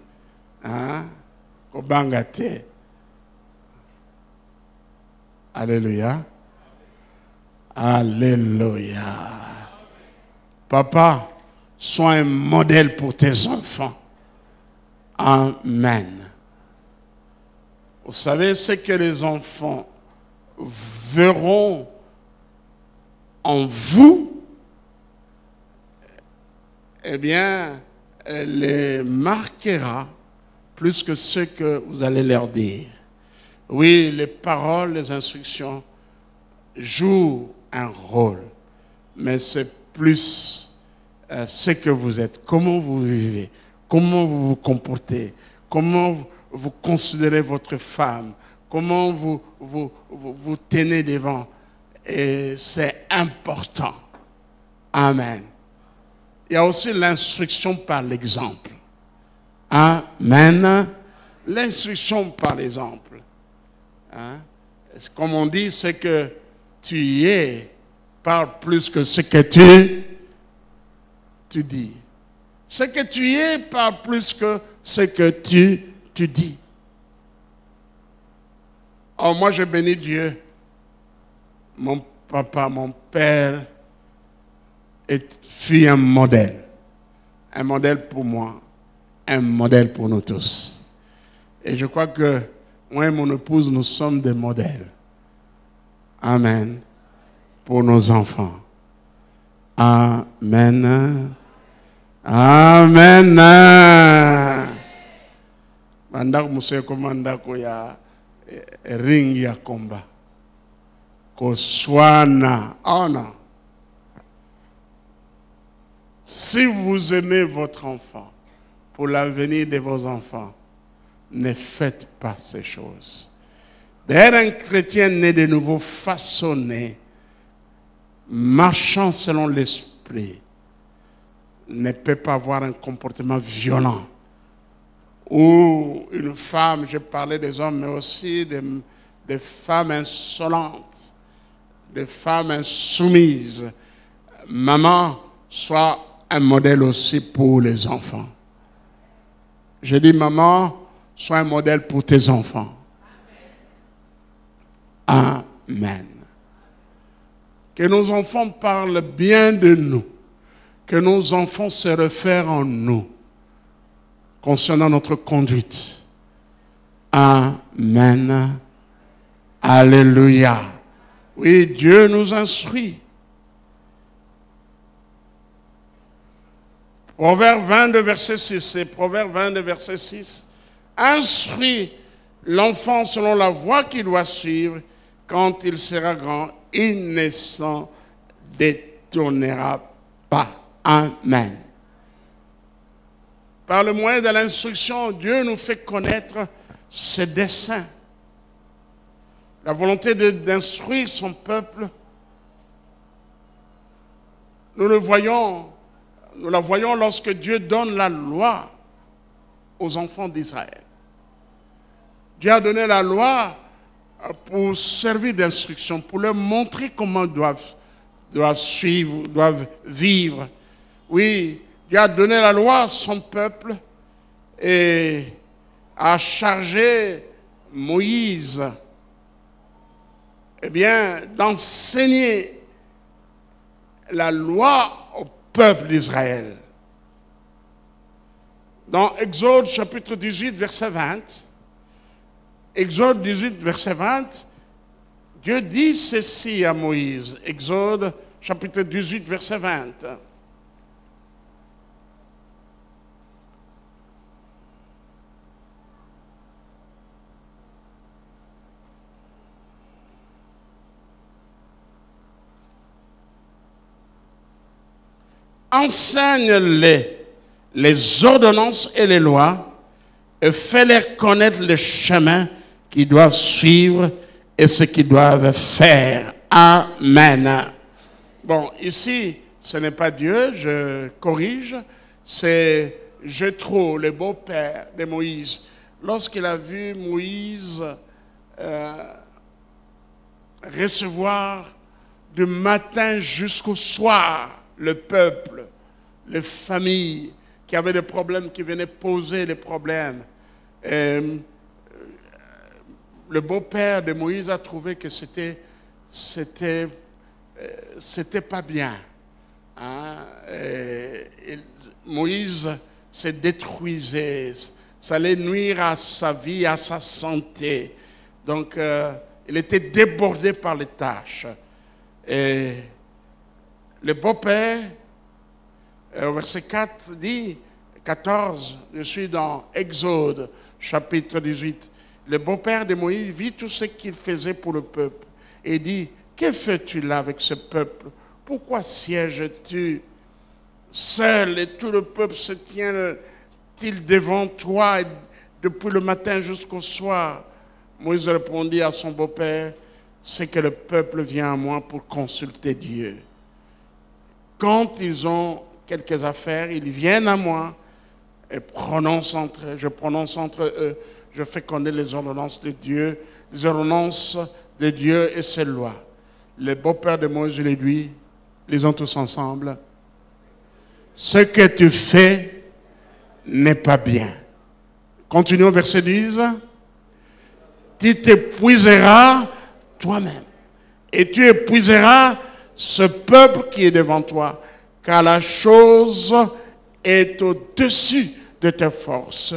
Hein? Kobangate. Alléluia. Alléluia. Papa, sois un modèle pour tes enfants. Amen. Vous savez ce que les enfants verront en vous, eh bien, elle les marquera plus que ce que vous allez leur dire. Oui, les paroles, les instructions jouent un rôle, mais c'est plus ce que vous êtes, comment vous vivez, comment vous vous comportez, comment vous considérez votre femme, comment vous tenez devant. Et c'est important. Amen. Il y a aussi l'instruction par l'exemple. Amen. L'instruction par l'exemple. Hein? Comme on dit, c'est que tu y es, parle plus que ce que tu dis. Ce que tu y es, parle plus que ce que tu dis. Oh, moi, je bénis Dieu. Mon papa, mon père fut un modèle. Un modèle pour moi, un modèle pour nous tous. Et je crois que moi et mon épouse, nous sommes des modèles. Amen. Pour nos enfants. Amen. Amen. Mandak museo komanda ko ya ring ya komba. Koswana. Oh non. Si vous aimez votre enfant, pour l'avenir de vos enfants, ne faites pas ces choses. D'ailleurs, un chrétien né de nouveau, façonné, marchant selon l'esprit, ne peut pas avoir un comportement violent. Ou une femme, je parlais des hommes, mais aussi des femmes insolentes, des femmes insoumises. Maman, sois un modèle aussi pour les enfants. Je dis, maman, sois un modèle pour tes enfants. Amen. Que nos enfants parlent bien de nous. Que nos enfants se réfèrent en nous concernant notre conduite. Amen. Alléluia. Oui, Dieu nous instruit. Proverbe 22, verset 6. C'est Proverbe 22, verset 6. Instruis l'enfant selon la voie qu'il doit suivre. Quand il sera grand, il ne s'en détournera pas. Amen. Par le moyen de l'instruction, Dieu nous fait connaître ses desseins. La volonté d'instruire son peuple, nous la voyons lorsque Dieu donne la loi aux enfants d'Israël. Dieu a donné la loi pour servir d'instruction, pour leur montrer comment ils doivent suivre, doivent vivre. Oui, Dieu a donné la loi à son peuple et a chargé Moïse, d'enseigner la loi au peuple d'Israël. Dans Exode chapitre 18, verset 20, Exode 18, verset 20, Dieu dit ceci à Moïse, Exode chapitre 18, verset 20. les ordonnances et les lois et fais-leur connaître le chemin qu'ils doivent suivre et ce qu'ils doivent faire. Amen. Bon, ici, ce n'est pas Dieu, je corrige, c'est Jéthro, le beau-père de Moïse. Lorsqu'il a vu Moïse recevoir du matin jusqu'au soir le peuple, les familles qui avaient des problèmes, qui venaient poser les problèmes, le beau-père de Moïse a trouvé que c'était pas bien. Hein? Moïse se détruisait, ça allait nuire à sa vie, à sa santé. Donc, il était débordé par les tâches. Et le beau-père, au verset 4 dit, 14, je suis dans Exode, chapitre 18. Le beau-père de Moïse vit tout ce qu'il faisait pour le peuple et dit, que fais-tu là avec ce peuple? Pourquoi sièges-tu seul et tout le peuple se tient-il devant toi depuis le matin jusqu'au soir? Moïse répondit à son beau-père, c'est que le peuple vient à moi pour consulter Dieu. Quand ils ont quelques affaires, ils viennent à moi et je prononce entre eux, je fais connaître les ordonnances de Dieu et ses lois. Le beau-père de Moïse lui dit, lisons tous ensemble, ce que tu fais n'est pas bien. Continuons verset 10. Tu t'épuiseras toi-même et tu épuiseras ce peuple qui est devant toi, car la chose est au-dessus de tes forces.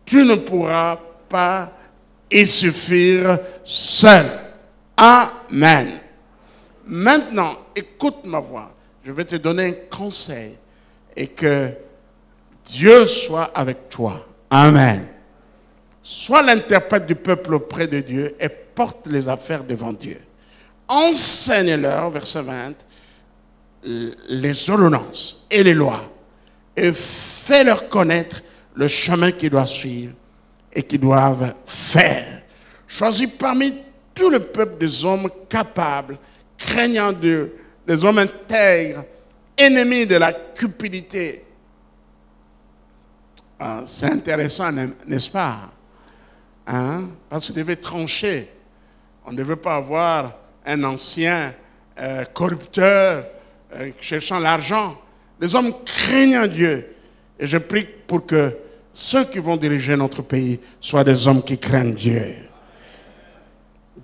Tu ne pourras pas y suffire seul. Amen. Maintenant, écoute ma voix. Je vais te donner un conseil et que Dieu soit avec toi. Amen. Sois l'interprète du peuple auprès de Dieu et porte les affaires devant Dieu. Enseigne-leur, verset 20, les ordonnances et les lois et fais-leur connaître le chemin qu'ils doivent suivre et qu'ils doivent faire. Choisis parmi tout le peuple des hommes capables, craignant Dieu, des hommes intègres, ennemis de la cupidité. C'est intéressant, n'est-ce pas? Hein? Parce qu'il devait trancher. On ne veut pas avoir un ancien corrupteur cherchant l'argent. Les hommes craignant Dieu. Et je prie pour que ceux qui vont diriger notre pays soient des hommes qui craignent Dieu.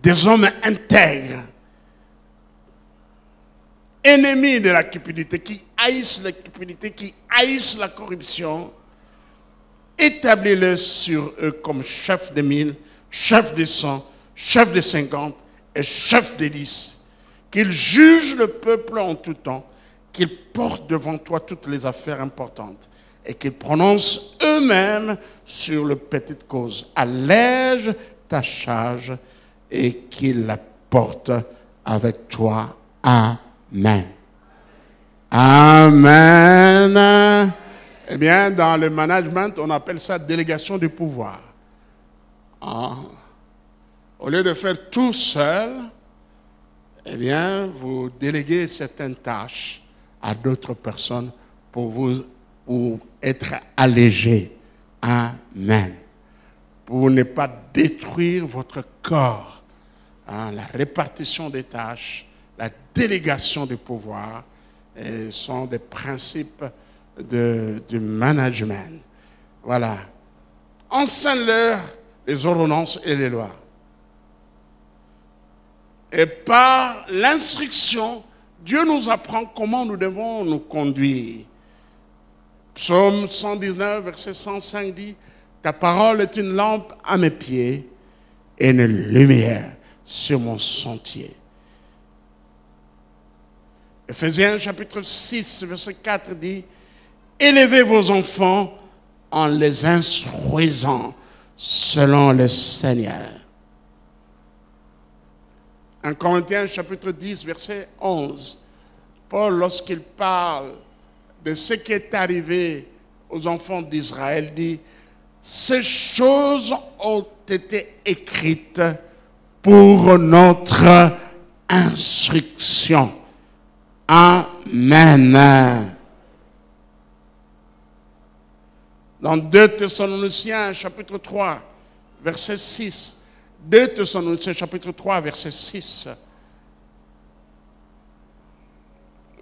Des hommes intègres. Ennemis de la cupidité, qui haïssent la cupidité, qui haïssent la corruption. Établis-le sur eux comme chef de 1000, chef de 100, chef de 50 et chef de 10. Qu'ils jugent le peuple en tout temps, qu'ils portent devant toi toutes les affaires importantes et qu'ils prononcent eux-mêmes sur les petites causes. Allège ta charge et qu'ils la portent avec toi. Amen. Amen. Eh bien, dans le management, on appelle ça délégation du pouvoir. Au lieu de faire tout seul, eh bien, vous déléguez certaines tâches à d'autres personnes pour être allégé. Amen. Pour ne pas détruire votre corps. La répartition des tâches, la délégation du pouvoir sont des principes du management. Voilà. Enseigne-leur les ordonnances et les lois. Et par l'instruction, Dieu nous apprend comment nous devons nous conduire. Psaume 119, verset 105 dit, ta parole est une lampe à mes pieds et une lumière sur mon sentier. Éphésiens chapitre 6, verset 4 dit, élevez vos enfants en les instruisant selon le Seigneur. 1 Corinthiens chapitre 10, verset 11, Paul, lorsqu'il parle de ce qui est arrivé aux enfants d'Israël, dit, ces choses ont été écrites pour notre instruction. Amen. Dans 2 Thessaloniciens chapitre 3, verset 6, 2 Thessaloniciens chapitre 3, verset 6,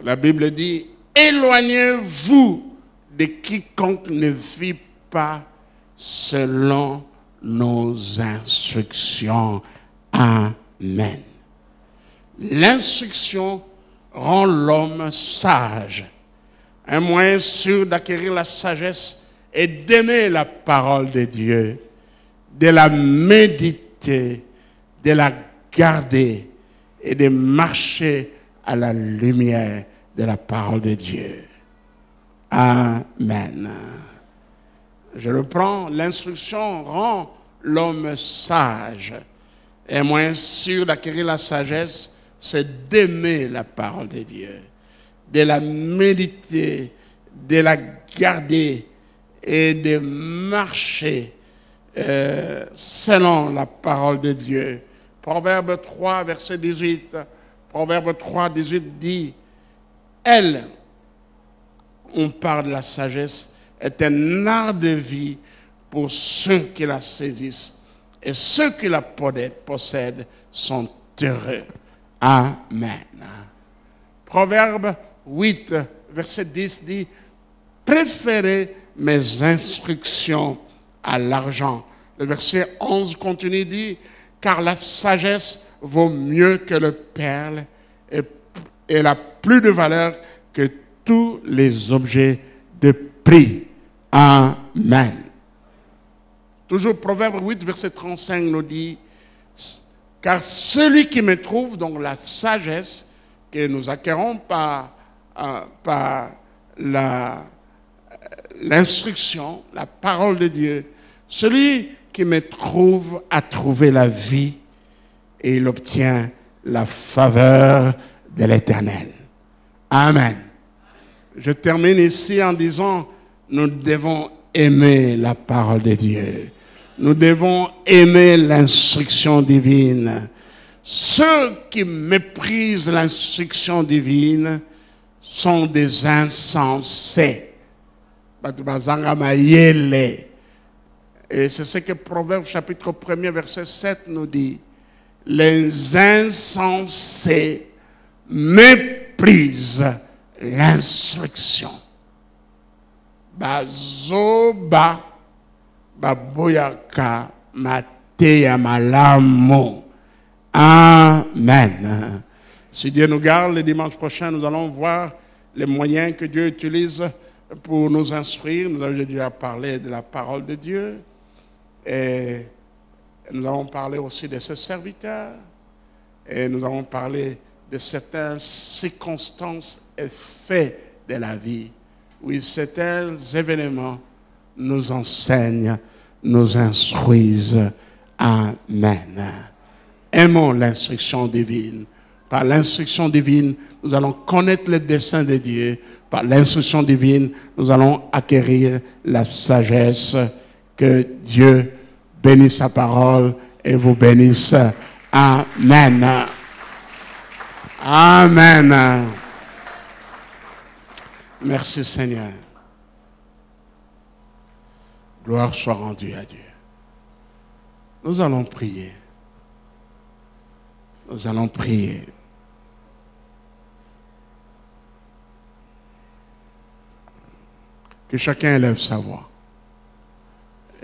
la Bible dit, éloignez-vous de quiconque ne vit pas selon nos instructions. Amen. L'instruction rend l'homme sage. Un moyen sûr d'acquérir la sagesse est d'aimer la parole de Dieu, de la méditer, de la garder et de marcher à la lumière de la parole de Dieu. Amen. Je reprends, l'instruction rend l'homme sage. Et un moyen sûr d'acquérir la sagesse, c'est d'aimer la parole de Dieu, de la méditer, de la garder et de marcher selon la parole de Dieu. Proverbe 3, verset 18. Proverbe 3, 18 dit, elle, on parle de la sagesse, est un art de vie pour ceux qui la saisissent. Et ceux qui la possèdent sont heureux. Amen. Proverbe 8, verset 10 dit, préférez mes instructions à l'argent. Le verset 11 continue dit, car la sagesse vaut mieux que le perle et elle a plus de valeur que tous les objets de prix. Amen. Toujours Proverbe 8, verset 35 nous dit, car celui qui me trouve, donc la sagesse que nous acquérons par l'instruction, la parole de Dieu, celui qui me trouve a trouvé la vie et il obtient la faveur de l'Éternel. Amen. Je termine ici en disant, nous devons aimer la parole de Dieu. Nous devons aimer l'instruction divine. Ceux qui méprisent l'instruction divine sont des insensés. Et c'est ce que Proverbe chapitre 1er verset 7 nous dit. Les insensés méprisent l'instruction. Bazoba baboyaka mateya malamo. Amen. Si Dieu nous garde, le dimanche prochain, nous allons voir les moyens que Dieu utilise pour nous instruire. Nous avons déjà parlé de la parole de Dieu. Et nous avons parlé aussi de ses serviteurs. Et nous avons parlé de certaines circonstances et faits de la vie. Oui, certains événements nous enseignent, nous instruisent. Amen. Aimons l'instruction divine. Par l'instruction divine, nous allons connaître le dessein de Dieu. Par l'instruction divine, nous allons acquérir la sagesse. Que Dieu bénisse sa parole et vous bénisse. Amen. Amen. Merci Seigneur. Gloire soit rendue à Dieu. Nous allons prier. Nous allons prier. Que chacun élève sa voix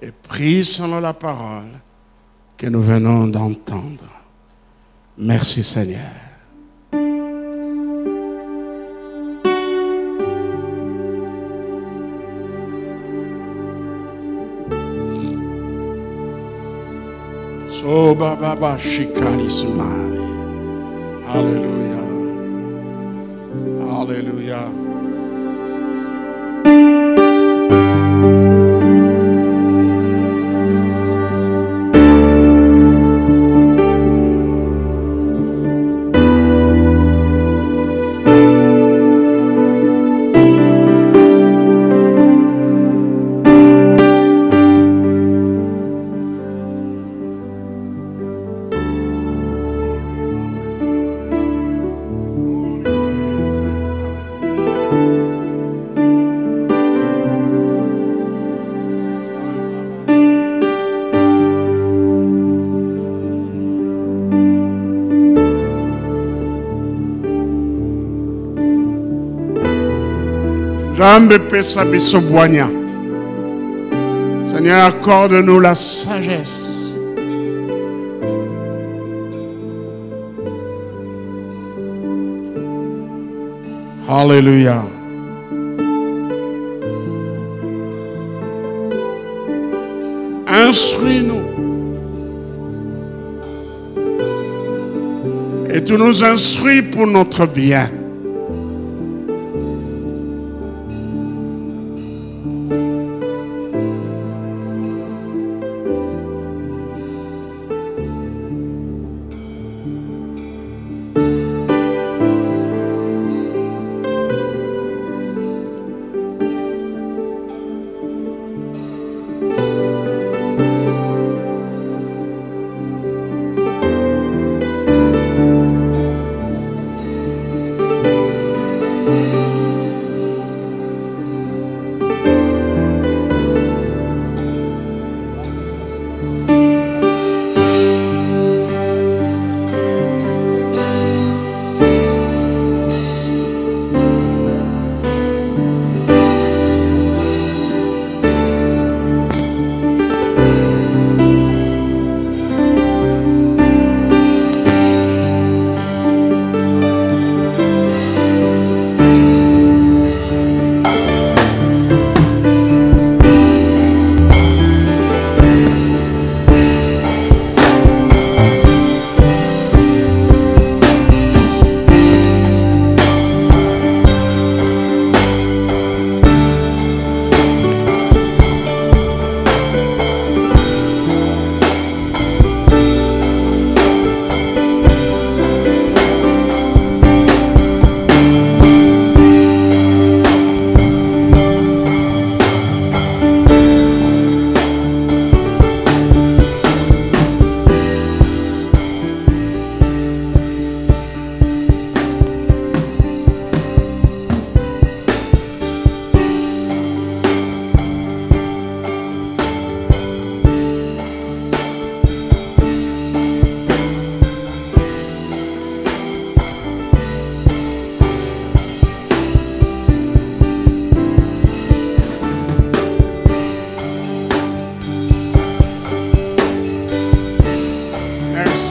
et prie selon la parole que nous venons d'entendre. Merci Seigneur. Oh, Baba Shikali Sumari. Alléluia. Alléluia. Seigneur, accorde-nous la sagesse. Alléluia. Instruis-nous. Et tu nous instruis pour notre bien.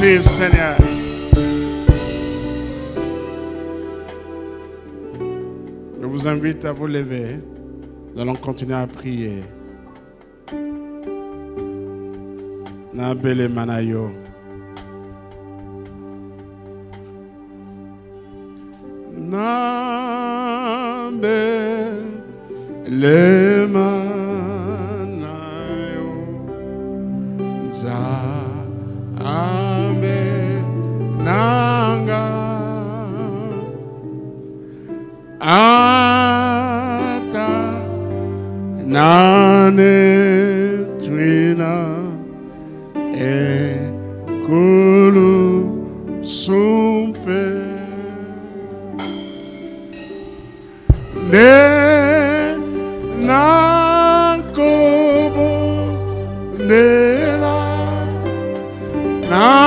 Merci Seigneur. Je vous invite à vous lever. Nous allons continuer à prier. Nabele Manayo. Nabele Manayo. Nanga ata nane twina e kulu sumpe ne nankobo ne na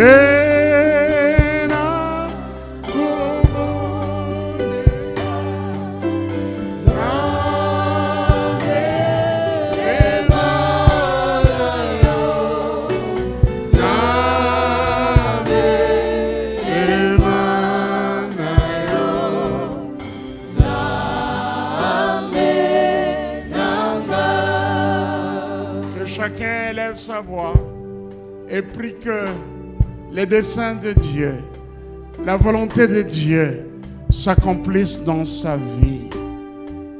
Nena, chacun élève sa voix et prie que les desseins de Dieu, la volonté de Dieu s'accomplisse dans sa vie.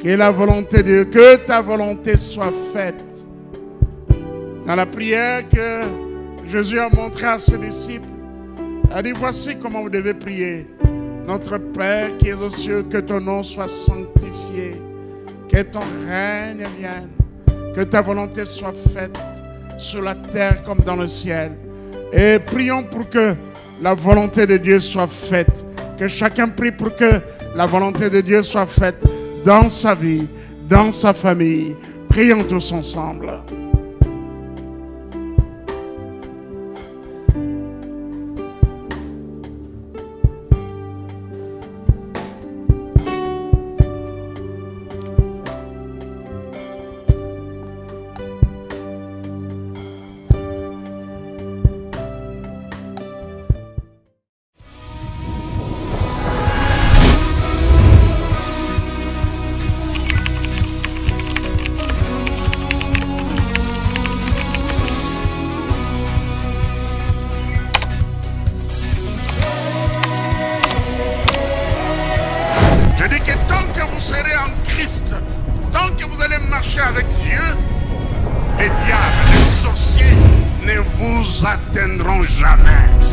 Que la volonté de Dieu, que ta volonté soit faite. Dans la prière que Jésus a montré à ses disciples, il a dit, voici comment vous devez prier. Notre Père qui es aux cieux, que ton nom soit sanctifié, que ton règne vienne, que ta volonté soit faite sur la terre comme dans le ciel. Et prions pour que la volonté de Dieu soit faite. Que chacun prie pour que la volonté de Dieu soit faite dans sa vie, dans sa famille. Prions tous ensemble. Je dis que tant que vous serez en Christ, tant que vous allez marcher avec Dieu, les diables, les sorciers ne vous atteindront jamais.